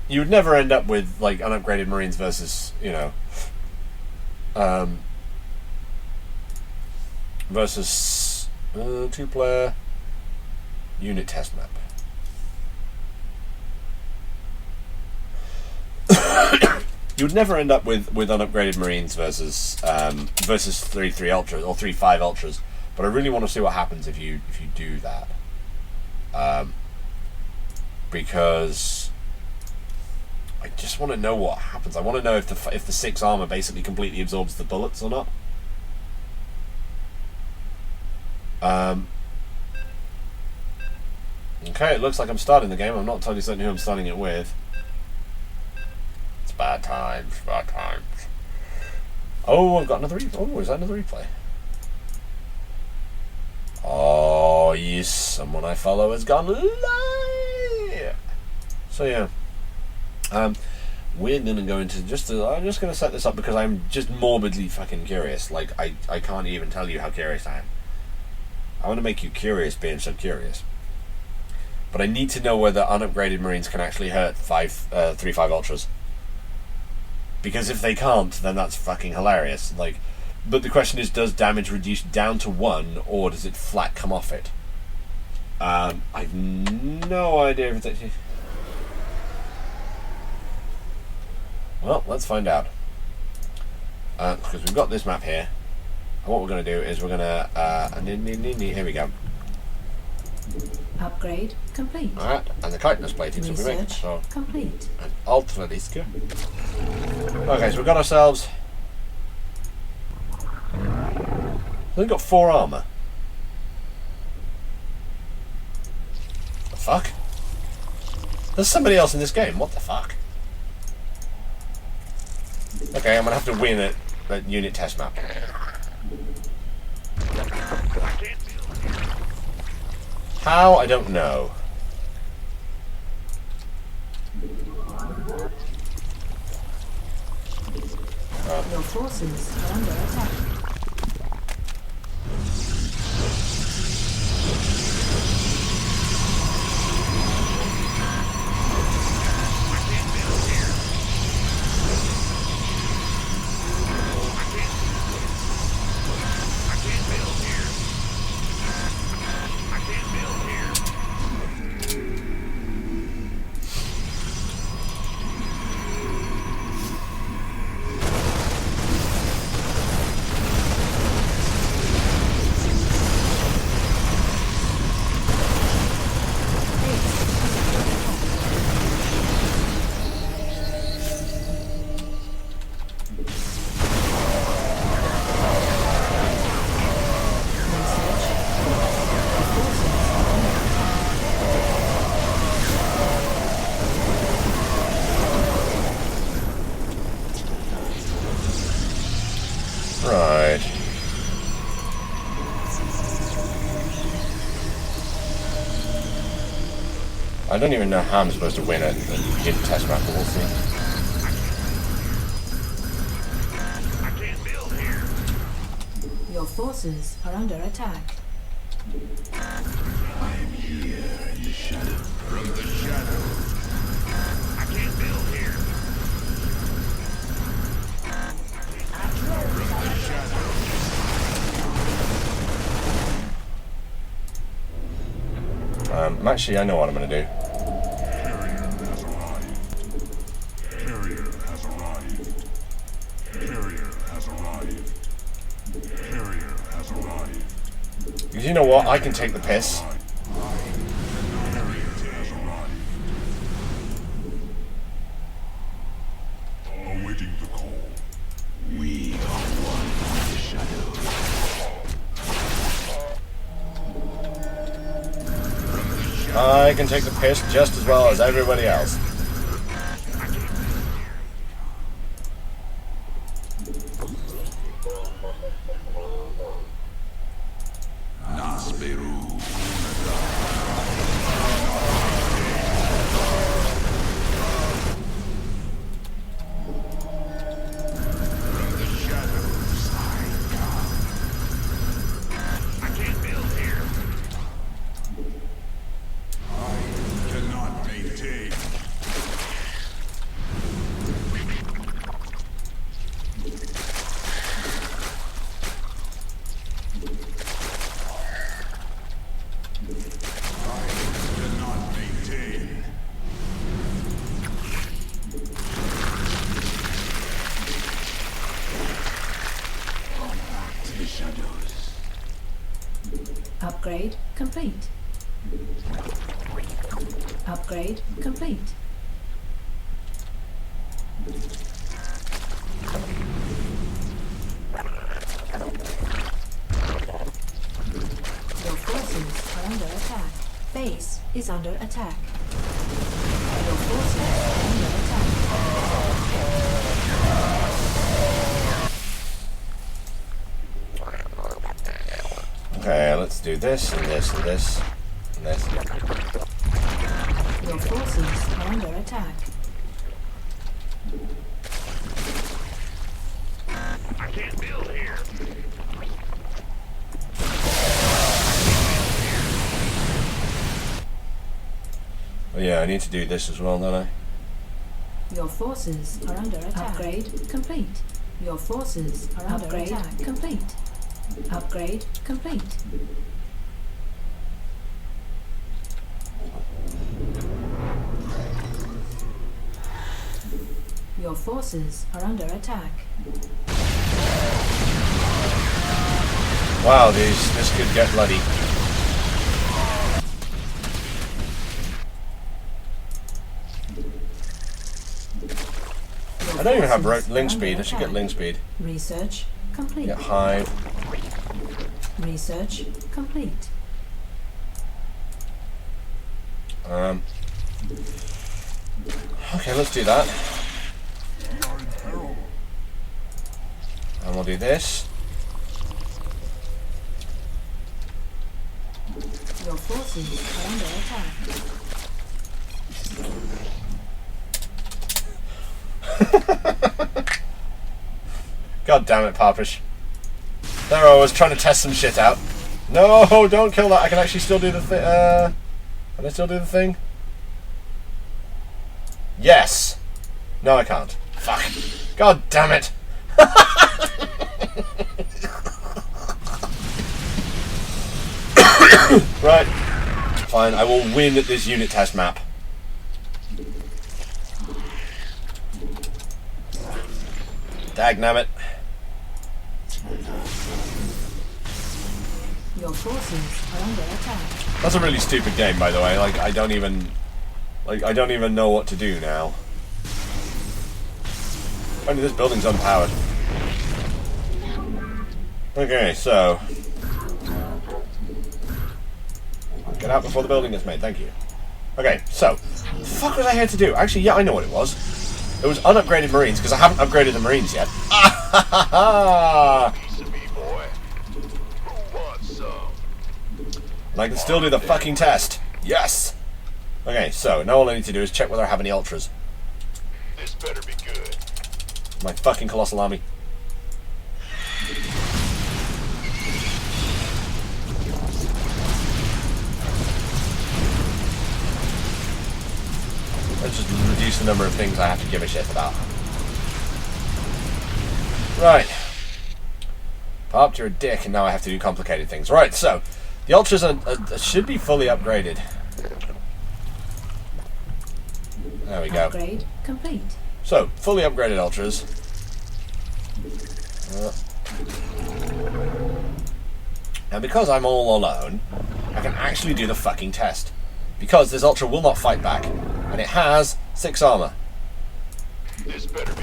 you would never end up with like unupgraded Marines versus, you know, versus 2-player unit test map. You would never end up with unupgraded Marines versus 3-3 ultras or 3-5 ultras. But I really want to see what happens if you do that, because I just want to know what happens. I want to know if the 6 armor basically completely absorbs the bullets or not. Okay, it looks like I'm starting the game. I'm not totally certain who I'm starting it with. It's bad times, bad times. Oh, I've got another replay. Oh, is that another replay? Oh, yes, someone I follow has gone live. So yeah, we're gonna go into I'm just gonna set this up because I'm just morbidly fucking curious. Like I can't even tell you how curious I am. I want to make you curious being so curious. But I need to know whether unupgraded Marines can actually hurt 3-5 ultras. Because if they can't, then that's fucking hilarious. Like. But the question is, does damage reduce down to 1, or does it flat come off it? I've no idea if it's actually... Well, let's find out. Because we've got this map here. And what we're going to do is we're going to... here we go. Upgrade complete. Alright, and the chitinous platings will be made. So, complete. An ultra disc. Okay, so we've got ourselves... We've got 4 armour. The fuck? There's somebody else in this game. What the fuck? Okay, I'm gonna have to win at unit test map. How? I don't know. Your forces are under attack. Right. I don't even know how I'm supposed to win at the unit test map, but we'll see. I can't build here. Your forces are under attack. I am here in the shadow. From the shadows. I can't build here. From the shadows. Actually, I know what I'm going to do. Carrier has arrived. Carrier has arrived. Carrier has arrived. Because you know what? I can take the piss. Carrier has arrived. Awaiting the call. We are one in the shadows. I can take the piss just as well as everybody else. Upgrade complete. Upgrade complete. Your forces are under attack. Base is under attack. Your forces are under attack. Okay, let's do this and this and this and this. Your forces are under attack. I can't build here. Oh yeah, I need to do this as well, don't I? Your forces are under attack. Upgrade complete. Your forces are under attack. Complete. Upgrade complete. Your forces are under attack. Wow, this could get bloody. I don't even have link speed. I should get link speed. Research complete. Get hive. Research complete. Okay, let's do that. And we'll do this. Your forces are under attack. God damn it, Popish. There I was trying to test some shit out. No, don't kill that. I can actually still do the thing. Can I still do the thing? Yes. No, I can't. Fuck. God damn it. Right. Fine, I will win at this unit test map. Dagnammit. Your forces are under attack. That's a really stupid game, by the way. Like, I don't even know what to do now. Only this building's unpowered. Okay, so get out before the building gets made. Thank you. Okay, so what the fuck was I here to do? Actually, yeah, I know what it was. It was unupgraded Marines because I haven't upgraded the Marines yet. And I can still do the fucking test. Yes! Okay, so now all I need to do is check whether I have any ultras. This better be good. My fucking colossal army. Let's just reduce the number of things I have to give a shit about. Right. Pop, you're a dick, and now I have to do complicated things. Right, so the ultras should be fully upgraded. There we go. Upgrade complete. So, fully upgraded ultras. Now, because I'm all alone, I can actually do the fucking test. Because this ultra will not fight back, and it has 6 armor. This better be.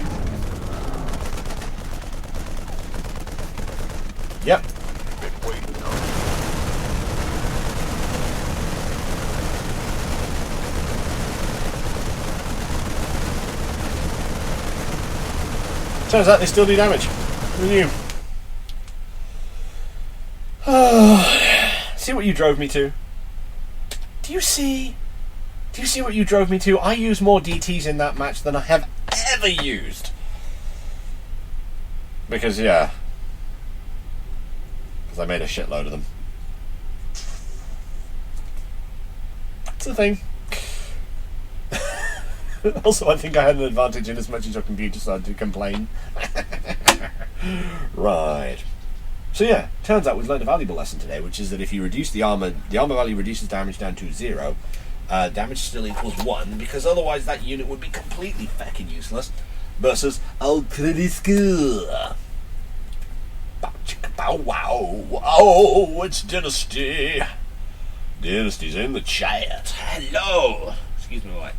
Yep. Been waiting on. Turns out they still do damage. Who knew? See what you drove me to? Do you see what you drove me to? I used more DTs in that match than I have ever used. Because, yeah. Because I made a shitload of them. It's a thing. Also, I think I had an advantage in as much as your computer started to complain. Right. So yeah, turns out we've learned a valuable lesson today, which is that if you reduce the armor value reduces damage down to 0. Damage still equals 1, because otherwise that unit would be completely fucking useless. Versus ultra skill. Bow wow. Oh, it's Dynasty. Dynasty's in the chat. Hello. Excuse me, what?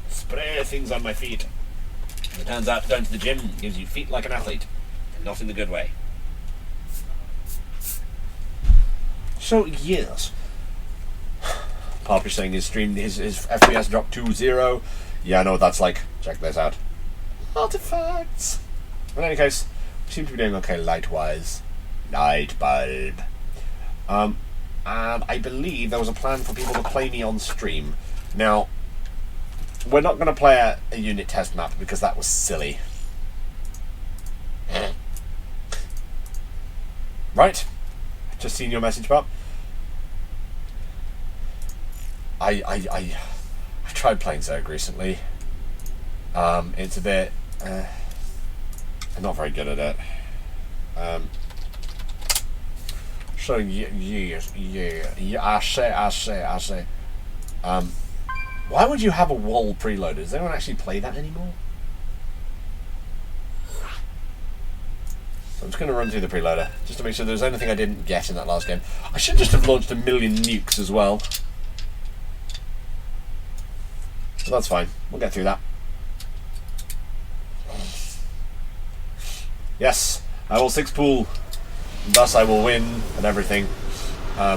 Spray things on my feet. It turns out going to the gym gives you feet like an athlete. And not in the good way. So, yes. Popish saying his FPS dropped to 0. Yeah, I know what that's like. Check this out. Artifacts! In any case, we seem to be doing okay light-wise. Light bulb. And I believe there was a plan for people to play me on stream. Now, we're not going to play a unit test map because that was silly. Right? Just seen your message, Bob. I've tried playing Zerg recently. It's a bit I'm not very good at it. So yeah, I say. Why would you have a wall preloaded? Does anyone actually play that anymore? So I'm just going to run through the preloader, just to make sure there's anything I didn't get in that last game. I should just have launched a million nukes as well. So that's fine. We'll get through that. Yes, I will 6 pool. Thus I will win and everything.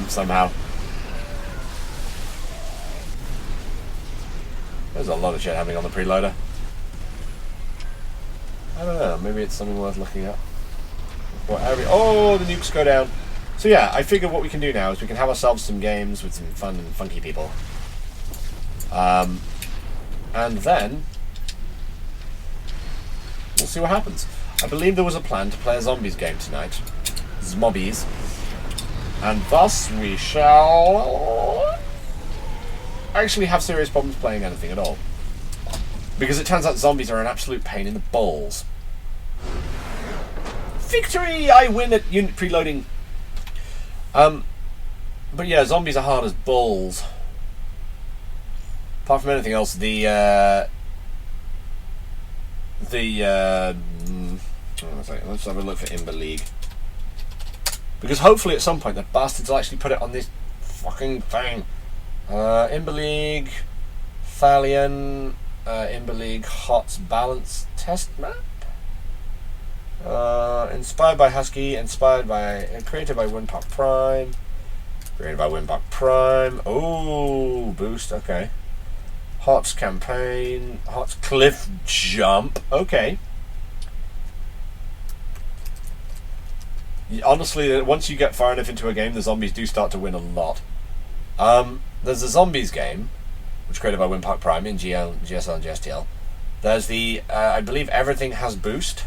Somehow. There's a lot of shit happening on the preloader. I don't know, maybe it's something worth looking at. Oh, the nukes go down. So yeah, I figure what we can do now is we can have ourselves some games with some fun and funky people. And then we'll see what happens. I believe there was a plan to play a zombies game tonight. Zombies. And thus we shall actually have serious problems playing anything at all. Because it turns out zombies are an absolute pain in the balls. Victory! I win at unit preloading. But yeah, zombies are hard as balls. Apart from anything else, let's have a look for Imber League. Because hopefully at some point the bastards will actually put it on this fucking thing. Imber League, Thalion, Imber League HOTS balance test map. Inspired by Husky, created by Windpark Prime. Created by Windpark Prime. Oh, boost, okay. HOTS campaign, HOTS cliff jump, okay. Honestly, once you get far enough into a game, the zombies do start to win a lot. There's a zombies game, which is created by Windpark Prime in GSL and GSTL. There's the, I believe everything has boost.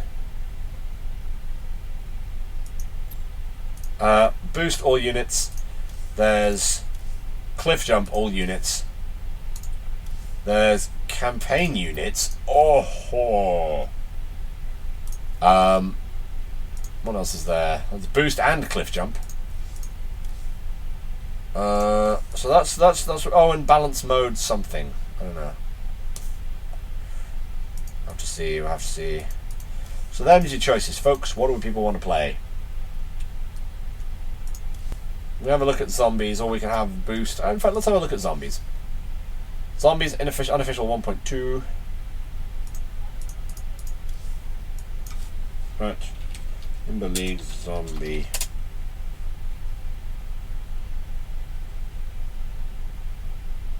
Boost all units. There's cliff jump all units. There's campaign units. Oh. What else is there? There's boost and cliff jump. So that's oh, and balance mode something. I don't know. We'll have to see. So there's your choices, folks. What do people want to play? We have a look at zombies, or we can have boost. In fact, let's have a look at zombies. Zombies unofficial 1.2. Right. Imber League zombie.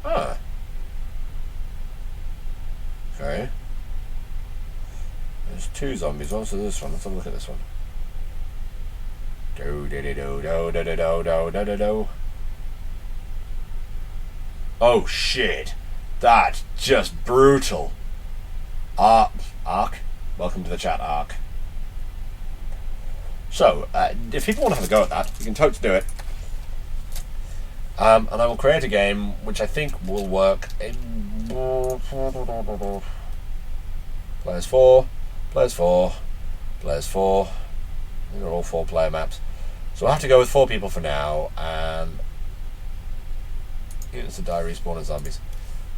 Ah. Okay. There's 2 zombies. Also this one. Let's have a look at this one. Do do do do do do do do do do do. Oh shit! That's just brutal. Ark. Welcome to the chat, Ark. So, if people want to have a go at that, you can totally do it. And I will create a game which I think will work in players 4, players 4, players 4. These are all 4-player maps. So I'll have to go with 4 people for now, and units of die, respawn and zombies.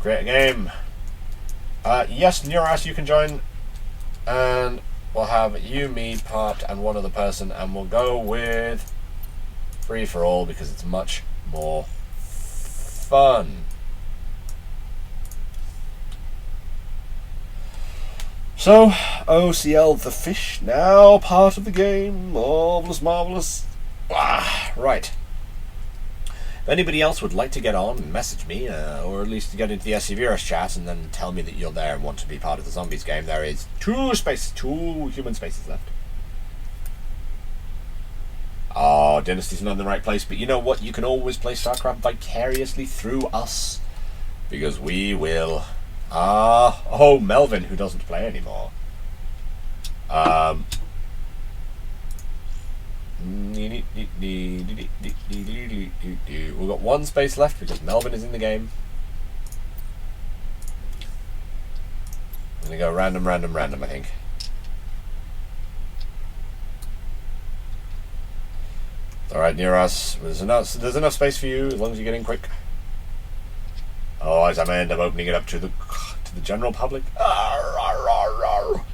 Create a game. Yes, Neuras, you can join, and we'll have you, me, Part, and one other person, and we'll go with free for all because it's much more fun. So, OCL the fish, now part of the game. Marvellous, marvellous. Right. If anybody else would like to get on and message me, or at least get into the SCVRush chat and then tell me that you're there and want to be part of the zombies game, there is 2 human spaces left. Oh, Dynasty's not in the right place, but you know what? You can always play Starcraft vicariously through us, because we will. Oh, Melvin, who doesn't play anymore. We've got 1 space left because Melvin is in the game. I'm gonna go random, I think. Alright, near us. There's enough space for you as long as you get in quick. Oh, Otherwise, I may end up opening it up to the general public. Arr, arr, arr, arr.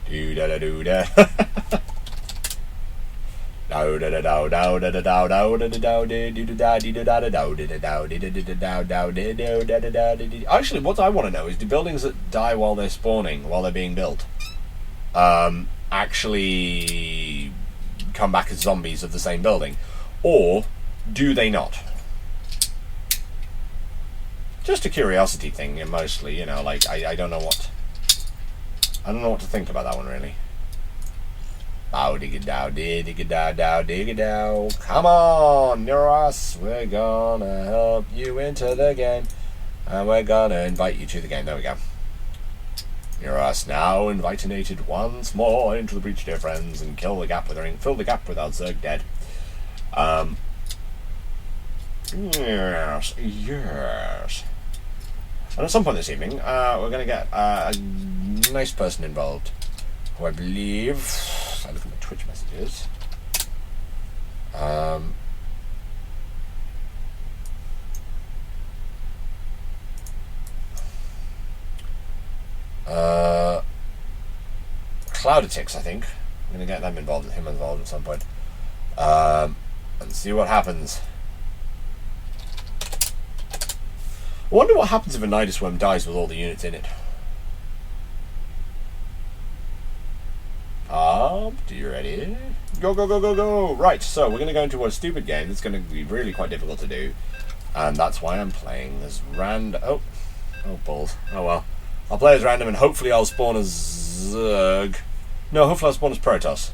Do da da do da. Actually, what I want to know is, do buildings that die while they're spawning, while they're being built, actually come back as zombies of the same building, or do they not? Just a curiosity thing, mostly. You know, like I don't know what to think about that one really. Bow digga dow digga dow dow digga dow. Come on, you're us. We're gonna help you into the game, and we're gonna invite you to the game. There we go. You're us now, invitinated once more into the breach, dear friends, and fill the gap with our Zerg dead. Yes. And at some point this evening, we're gonna get a nice person involved, who I believe. I look at my Twitch messages. Cloudatics, I think. I'm going to get him involved at some point. And see what happens. I wonder what happens if a Nidus Worm dies with all the units in it. Are you ready? Go, go, go, go, go! Right, so we're going to go into a stupid game that's going to be really quite difficult to do. And that's why I'm playing as random. Oh, balls. Oh well. I'll play as random and hopefully I'll spawn as Zerg. No, hopefully I'll spawn as Protoss.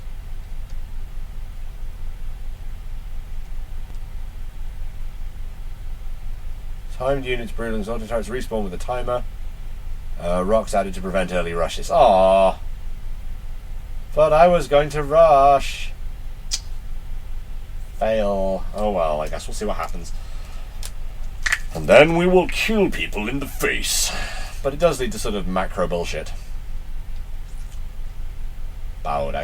Timed units, Brewlings, auto turrets respawn with a timer. Rocks added to prevent early rushes. Aww. But I was going to rush. Fail. Oh well, I guess we'll see what happens. And then we will kill people in the face. But it does lead to sort of macro bullshit. Actually,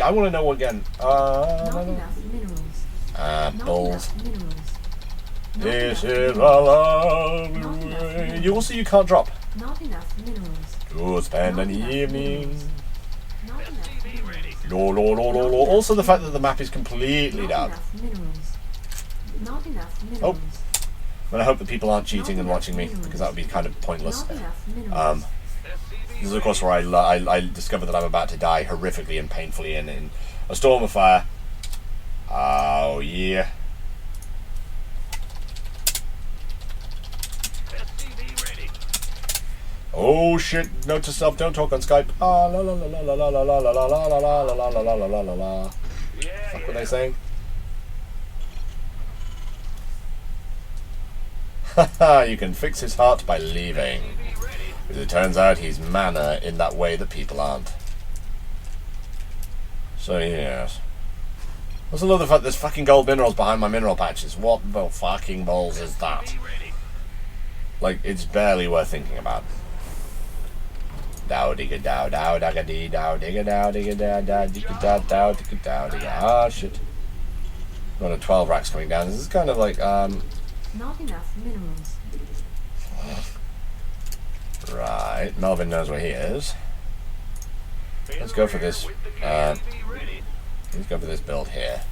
I want to know again. Not enough minerals. Balls. Not enough minerals. This is a lovely way. You also, you can't drop. Not enough minerals. To spend an evening. Not enough minerals. Lol. Also, the fact that the map is completely Not dark. enough minerals. Not enough minerals. But I hope that people aren't cheating and watching me, because that would be kind of pointless. Not enough minerals. This is, of course, where I discover that I'm about to die horrifically and painfully in a storm of fire. Oh, yeah. Oh shit! Note to self: don't talk on Skype. Ah la la la la la la la la la la la la la la la la la la la. Fuck what they saying? Haha! You can fix his heart by leaving. Because it turns out he's mana in that way that people aren't. So yes. Also love the fact there's fucking gold minerals behind my mineral patches. What the fucking balls is that? Like, it's barely worth thinking about. Dow digga dow dow dagga dee dow digga dow digga dow dow digga dow dow digga dow digga. Ah shit. Got a 12 racks coming down. This is kind of like Not enough minerals. right. Melvin knows where he is. Let's go for this. Let's go for this build here.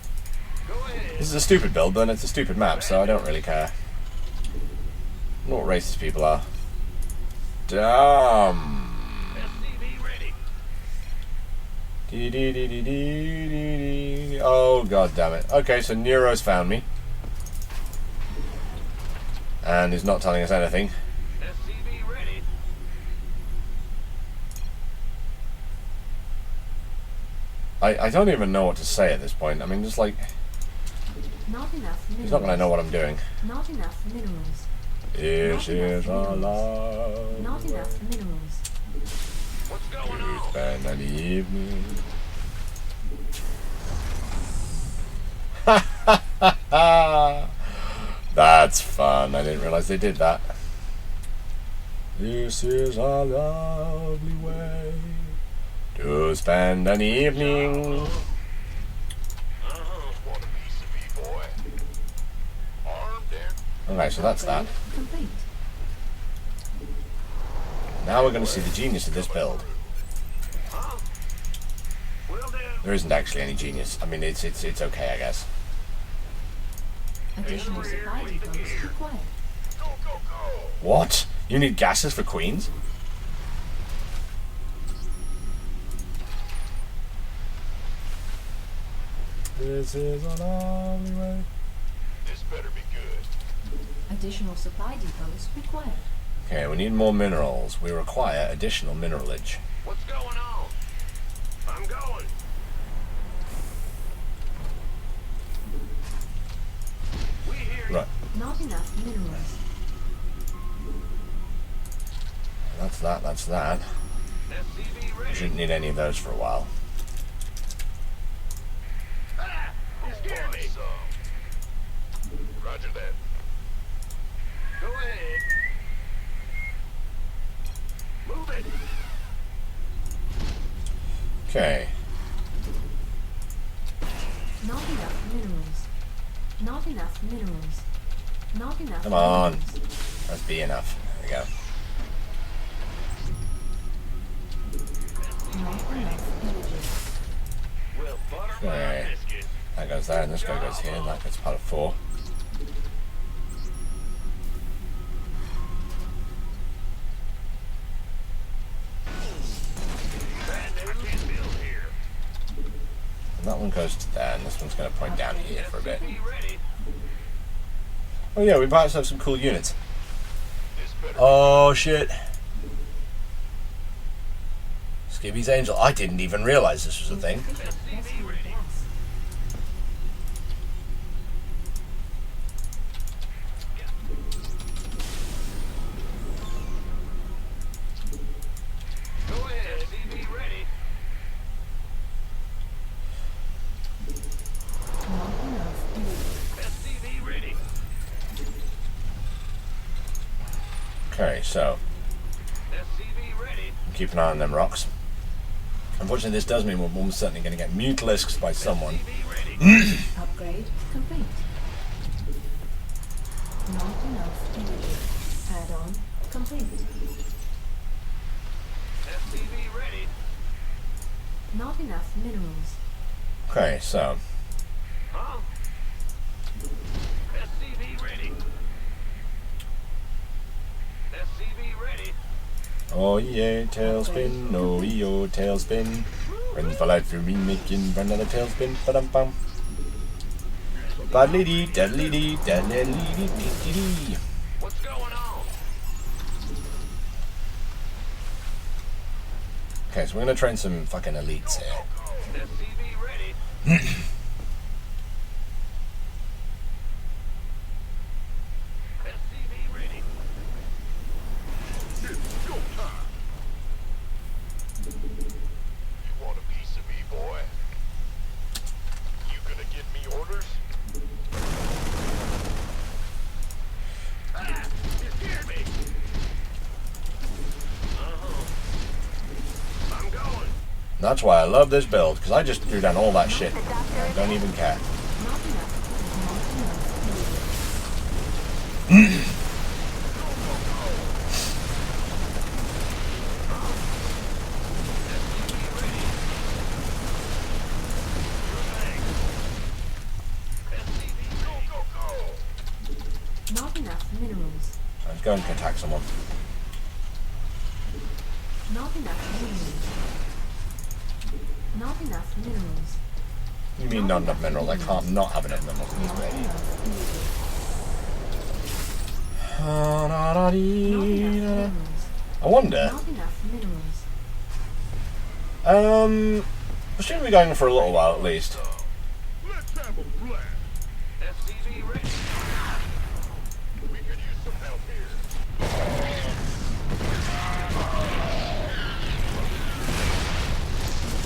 This is a stupid build, but it's a stupid map, so I don't really care. I don't know what racist people are. Damn. Oh god damn it. Okay, so Nero's found me. And he's not telling us anything. I don't even know what to say at this point. I mean, just like... Not enough minerals. He's not going to know what I'm doing. Not enough minerals. This is a love. Not enough minerals. What's going on? To spend an evening. That's fun. I didn't realize they did that. This is a lovely way to spend an evening. Want a piece of me, boy? Okay, so that's that. Upgrade complete. Now we're going to see the genius of this build. Huh? Will do. There isn't actually any genius. I mean, it's okay, I guess. Additional supply depots required. Go, go, go. What? You need gases for queens? This is an army way. This better be good. Additional supply depots required. Okay, we need more minerals. We require additional mineralage. What's going on? I'm going. We hear you. Right, Not enough minerals. that's that, that's that. SCV ready. Shouldn't need any of those for a while. Ah, you scared me. Roger that. Go ahead. Move it. Okay, Not enough minerals. Not enough minerals. Not enough come on. minerals. Let's be enough. There we go. Not enough energy. Well, butter my Okay. biscuit. That goes there, and this guy goes here, and that gets part of 4. Bad news. I can't build here. And that one goes to there, and this one's going to point down here for a bit. SCV ready. Oh yeah, we might have some cool units. This better Oh shit. Skibby's Angel. I didn't even realize this was a thing. SCV ready. Gas. Go ahead. SCV ready. Not enough energy. SCV ready. Okay, so SCV ready. keep an eye on them rocks. Unfortunately, this does mean we're almost certainly going to get mutilisks by someone. SCV ready. Upgrade complete. Not enough energy. Add-on complete. SCV ready. Not enough minerals. Okay, so Huh? SCV ready. SCV ready. oh yeah, tailspin, oh yo, tailspin. Run for life, you're remaking, run another tailspin, ba-dum bum. Badly dee, deadly dee, deadly dee dee dee. What's going on? Okay, so we're gonna train some fucking elites here. SCV ready. SCV ready. It's go time. You want a piece of me, boy? You gonna give me orders? Ah! You scared me! I'm going. That's why I love this build, because I just threw down all that shit. I don't even care. Not enough. Not enough. Not enough minerals. Let's go and attack someone. Not enough minerals. Not enough minerals. You mean not enough minerals? I can't not have enough minerals in this Not build. enough energy. I Not enough minerals. wonder. Not enough minerals. We should be going for a little while at least. Let's have a blast. SCV ready. We could use some help here.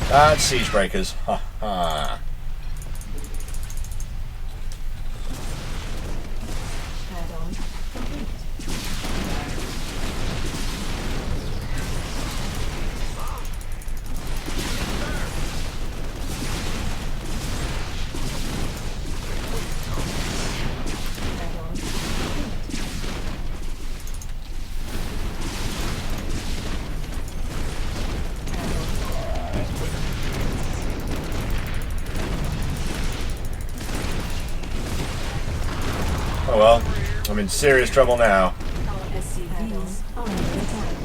That's siege breakers. Ha ha. Add-on complete. Add-on complete. Oh well, I'm in serious trouble now. Our SCVs are under attack.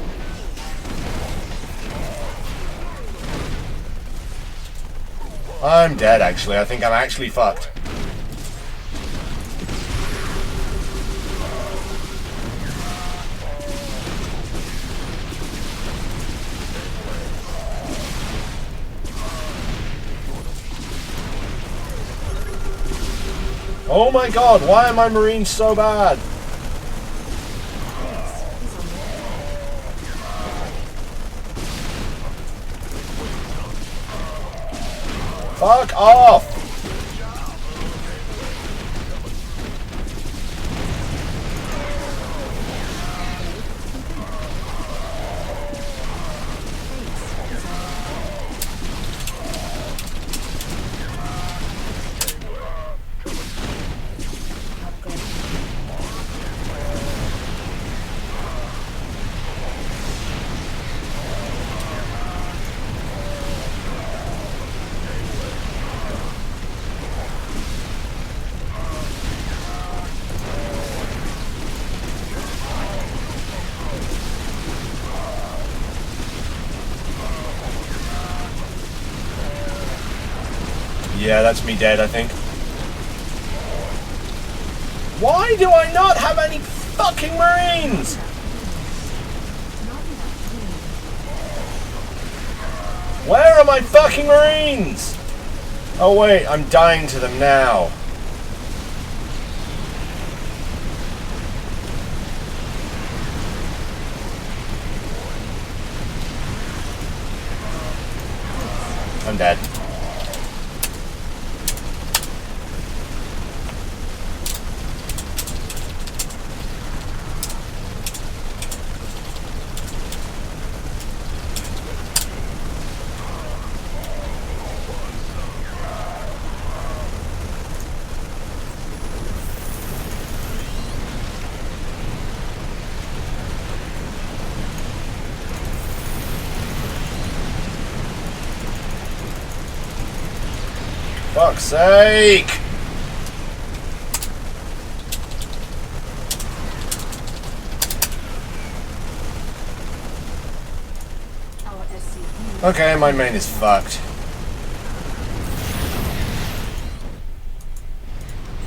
I'm dead, actually. I think I'm actually fucked. Oh my god, why are my Marines so bad? Fuck off! Yeah, that's me dead, I think. Why do I not have any fucking Marines? Where are my fucking Marines? Oh wait, I'm dying to them now. I'm dead. Fuck's sake! Our SCVs. Okay, my main is fucked.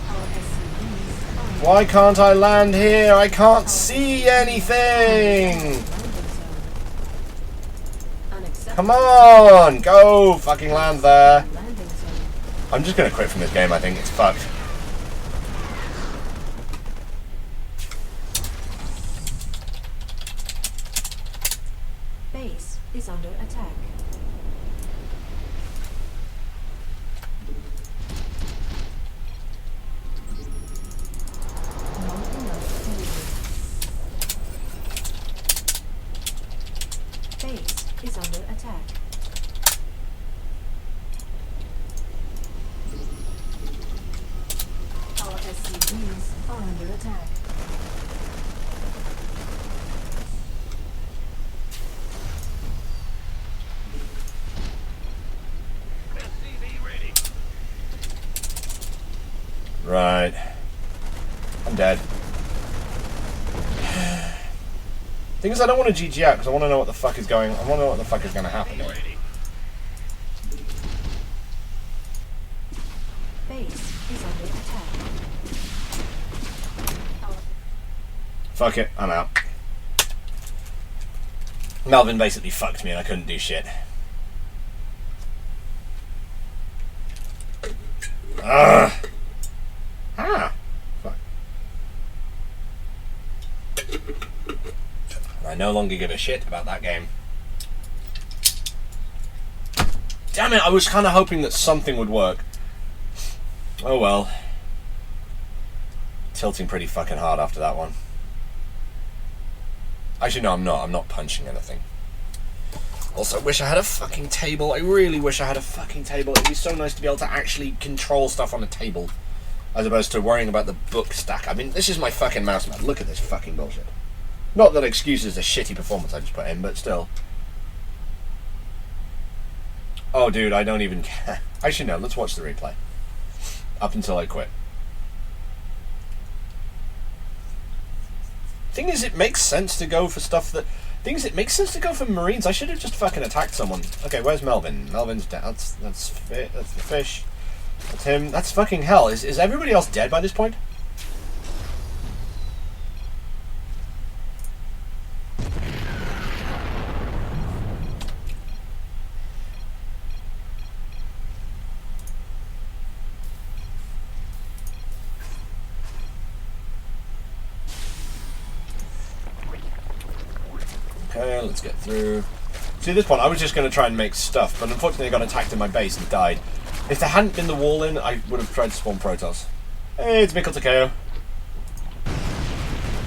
Our SCVs are Why can't I land here? I can't see anything! landing zone. Unacceptable. Come on! Go fucking land there. Landing zone. I'm just gonna quit from this game, I think. It's fucked. Base is under attack. Not enough fuel. Base is under attack. Our SCVs are under attack. SCV ready. Right. I'm dead. Thing is, I don't want to GG out because I want to know what the fuck is going. I want to know what the fuck is going to happen here. Ready. Base is under attack. Our Fuck it, I'm out. Melvin basically fucked me and I couldn't do shit. Ugh. Ah. Fuck. I no longer give a shit about that game. Damn it, I was kind of hoping that something would work. Oh well. Tilting pretty fucking hard after that one. Actually, no, I'm not. I'm not punching anything. Also, wish I had a fucking table. I really wish I had a fucking table. It'd be so nice to be able to actually control stuff on a table, as opposed to worrying about the book stack. I mean, this is my fucking mouse pad. Look at this fucking bullshit. Not that excuses the shitty performance I just put in, but still. Oh, dude, I don't even care. Actually, no, let's watch the replay. Up until I quit. Thing is, it makes sense to go for stuff that... Thing is, it makes sense to go for Marines. I should have just fucking attacked someone. Okay, where's Melvin? Melvin's down. That's the fish. That's him. That's fucking hell. Is everybody else dead by this point? Okay, let's get through. See, at this point, I was just going to try and make stuff, but unfortunately I got attacked in my base and died. If there hadn't been the wall in, I would have tried to spawn Protoss. Hey, it's Mikkel Takeo.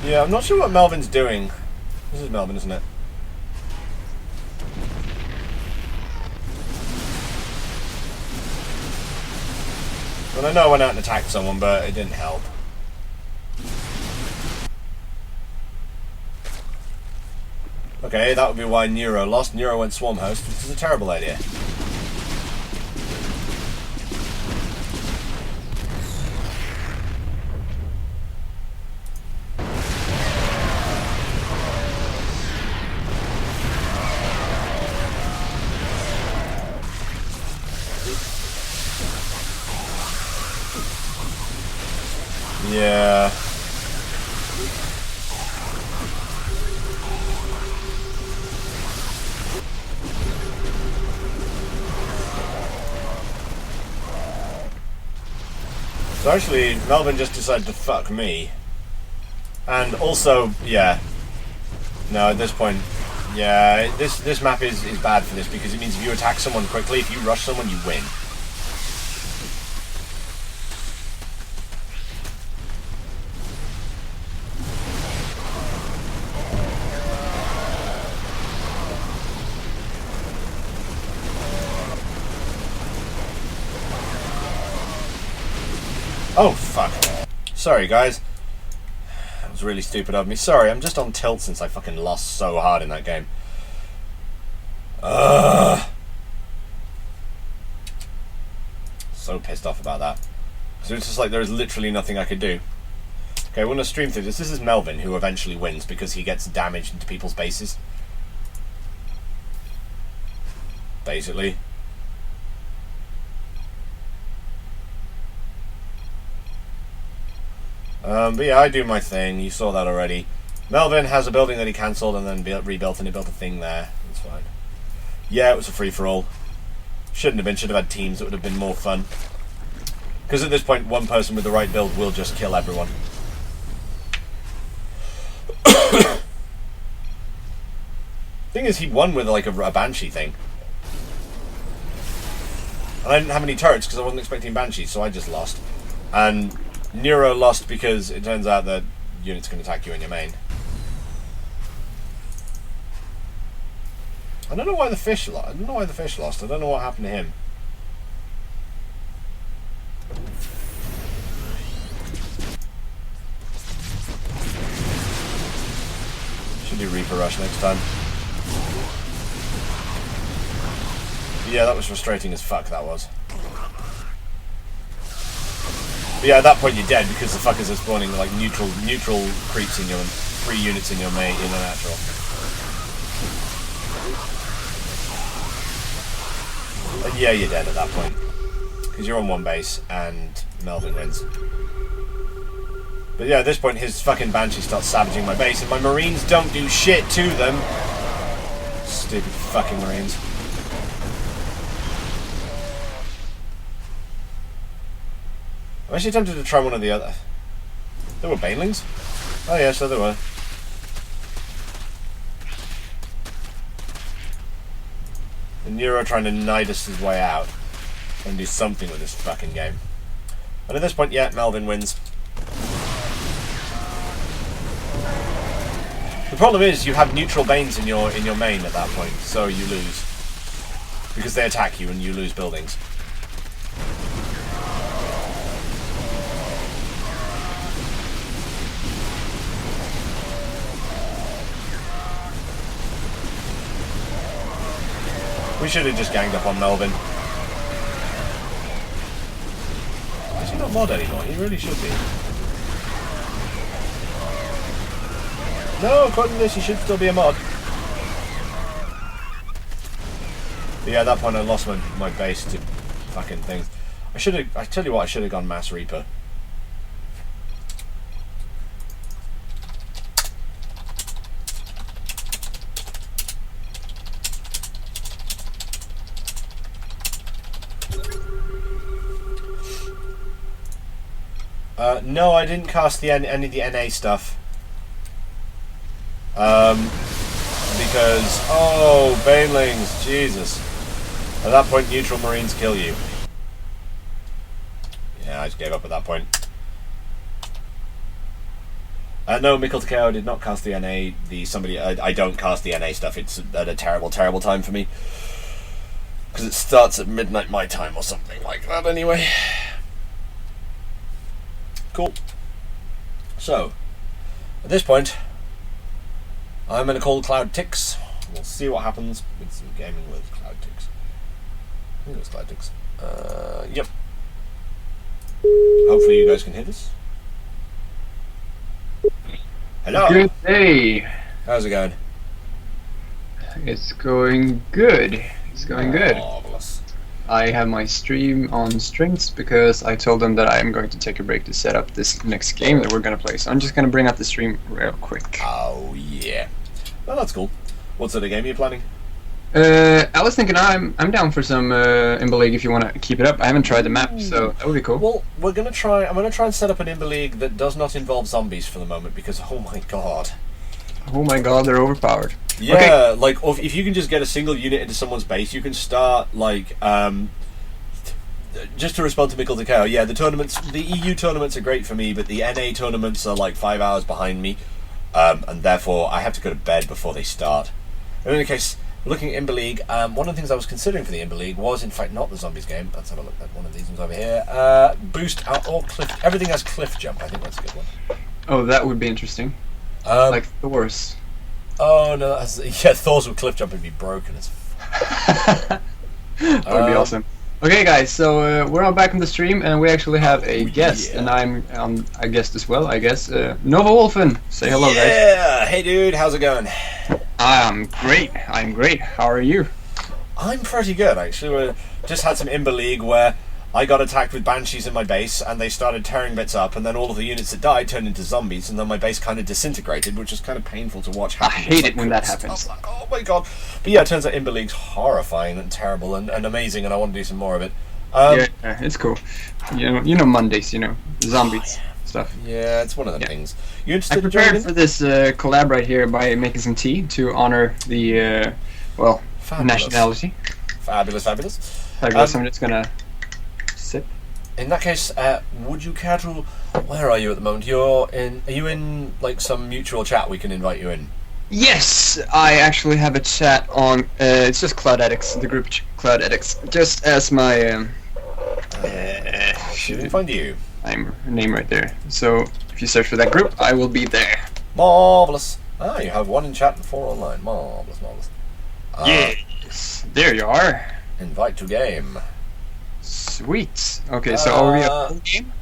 Yeah, I'm not sure what Melvin's doing. This is Melvin, isn't it? Well, I know I went out and attacked someone, but it didn't help. Okay, that would be why Nero lost. Nero went Swarm Host, which is a terrible idea. Yeah. So actually, Melvin just decided to fuck me. And also, yeah. No, at this point, yeah, this map is bad for this, because it means if you attack someone quickly, if you rush someone, you win. Oh, fuck. Sorry, guys. That was really stupid of me. Sorry, I'm just on tilt since I fucking lost so hard in that game. So pissed off about that. So it's just like there's literally nothing I could do. Okay, we're going to stream through this. This is Melvin, who eventually wins because he gets damaged into people's bases. Basically. But yeah, I do my thing. You saw that already. Melvin has a building that he cancelled and then rebuilt, and he built a thing there. That's fine. Yeah, it was a free-for-all. Shouldn't have been. Should have had teams. That would have been more fun. Because at this point, one person with the right build will just kill everyone. Thing is, he won with like a Banshee thing. And I didn't have any turrets because I wasn't expecting Banshees, so I just lost. And Nero lost because it turns out that units can attack you in your main. I don't know why the fish lost. I don't know why the fish lost. I don't know what happened to him. Should do Reaper Rush next time. But yeah, that was frustrating as fuck, that was. But yeah, at that point you're dead because the fuckers are spawning like neutral creeps in your 3 units in your main in a natural. And yeah, you're dead at that point because you're on one base and Melvin wins. But yeah, at this point his fucking Banshee starts savaging my base and my Marines don't do shit to them. Stupid fucking Marines. I'm actually tempted to try one of the other. There were Banelings? Oh yeah, so there were. And Nero trying to Nidus his way out and do something with this fucking game. And at this point, yeah, Melvin wins. The problem is you have neutral Banes in your main at that point, so you lose. Because they attack you and you lose buildings. We should have just ganged up on Melvin. Is he not mod anymore? He really should be. No, according to this, you should still be a mod. But yeah, at that point I lost my base to fucking things. I tell you what, I should have gone Mass Reaper. No, I didn't cast any of the NA stuff. Because, oh, Banelings, Jesus. At that point, neutral Marines kill you. Yeah, I just gave up at that point. No, Mikkel Takeo did not cast the NA. I don't cast the NA stuff. It's at a terrible, terrible time for me. Because it starts at midnight my time or something like that anyway. Cool. So, at this point, I'm going to call Cloud Tix. We'll see what happens with some gaming with Cloud Tix. I think it was Cloud Tix. Yep. Hopefully you guys can hear this. Hello. Good day. How's it going? It's going good. It's going good. Marvelous. I have my stream on strengths because I told them that I'm going to take a break to set up this next game that we're going to play. So I'm just going to bring up the stream real quick. Oh yeah. Well, that's cool. What sort of game are you planning? I was thinking I'm down for some Imba League if you want to keep it up. I haven't tried the map, so that would be cool. Well, I'm gonna try and set up an Imba League that does not involve zombies for the moment because oh my god. Oh my god, they're overpowered. Yeah, okay. like if you can just get a single unit into someone's base, you can start like just to respond to Mikkel Takeo, yeah, the EU tournaments are great for me, but the NA tournaments are like 5 hours behind me, and therefore I have to go to bed before they start. In any case, looking at Imba League, one of the things I was considering for the Imba League was in fact not the zombies game. Let's have a look at one of these ones over here. Boost out or cliff. Everything has cliff jump. I think that's a good one. Oh, that would be interesting. Like Thor's. Oh no, yeah, Thor's with cliff jump would be broken as That would be awesome. Okay, guys, so we're all back on the stream, and we actually have a guest, yeah. and I'm a guest as well, I guess. Novawulfen, say hello, guys. Yeah, hey dude, how's it going? I'm great. How are you? I'm pretty good actually. We just had some Imba League where I got attacked with banshees in my base, and they started tearing bits up, and then all of the units that died turned into zombies, and then my base kind of disintegrated, which is kind of painful to watch happen. I hate it when that happens. Like, oh my god! But yeah, it turns out Imba League's horrifying and terrible and amazing, and I want to do some more of it. Yeah, it's cool. You know Mondays, zombies stuff. Yeah, it's one of them things. You I interested in prepared joining? for this collab right here by making some tea to honor the Fabulous. nationality. Fabulous. Fabulous. I'm just gonna sip. In that case, would you care to? Where are you at the moment? Are you in like some mutual chat we can invite you in? Yes, I actually have a chat on. It's just Cloud Addicts, the group Cloud Addicts, just as my Should we find you? name right there. So if you search for that group, I will be there. Marvelous. Ah, you have 1 in chat and 4 online. Marvelous. Yes, there you are. Invite to game. Sweet. Okay, so are we a full game?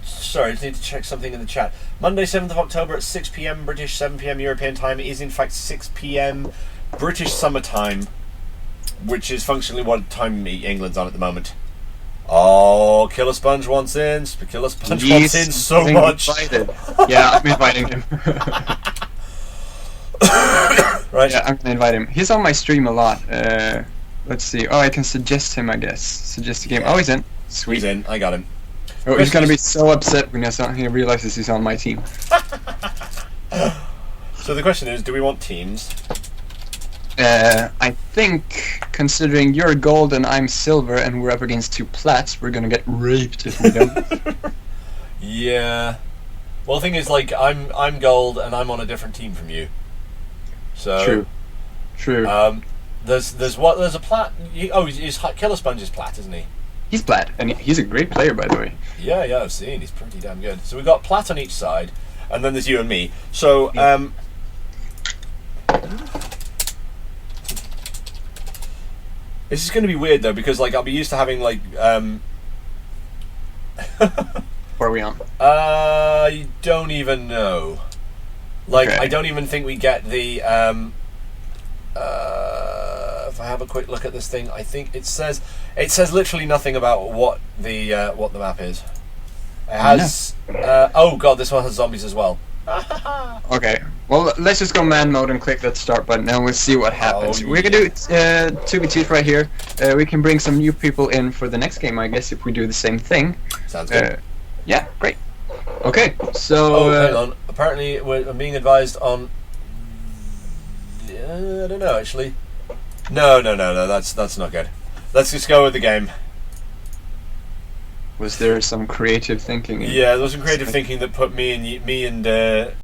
Sorry, I just need to check something in the chat. Monday, 7th of October at 6 p.m. British, 7 p.m. European time is in fact 6 p.m. British summer time, which is functionally what time England's on at the moment. Oh, Killer Sponge wants in. Killer Sponge wants in so much. Invited. Yeah, I'm inviting him. Right. Yeah, I'm gonna invite him. He's on my stream a lot. Let's see. Oh, I can suggest him, I guess. Suggest a game. Oh, he's in. Sweet. He's in. I got him. Oh, he's gonna be so upset when he realizes he's on my team. So the question is, do we want teams? I think, considering you're gold and I'm silver and we're up against 2 plats, we're gonna get raped if we don't. Yeah. Well, the thing is, like, I'm gold and I'm on a different team from you. So True. There's a plat. He's Killer Sponge is plat, isn't he? He's plat, and he's a great player, by the way. Yeah, I've seen. He's pretty damn good. So we've got plat on each side, and then there's you and me. So this is going to be weird though, because like I'll be used to having like Where are we on? I don't even know. Like, Okay. I don't even think we get the. If I have a quick look at this thing, I think it says literally nothing about what the map is. It has. Oh god, this one has zombies as well. Okay. Well, let's just go man mode and click that start button, and we'll see what happens. Oh, We're gonna do 2v2 right here. We can bring some new people in for the next game, I guess, if we do the same thing. Sounds good. Yeah, great. Okay, so. Oh, hang on. Apparently, I'm being advised on. I don't know, actually. No. That's not good. Let's just go with the game. Was there some creative thinking? Yeah, there was some creative thinking that put me and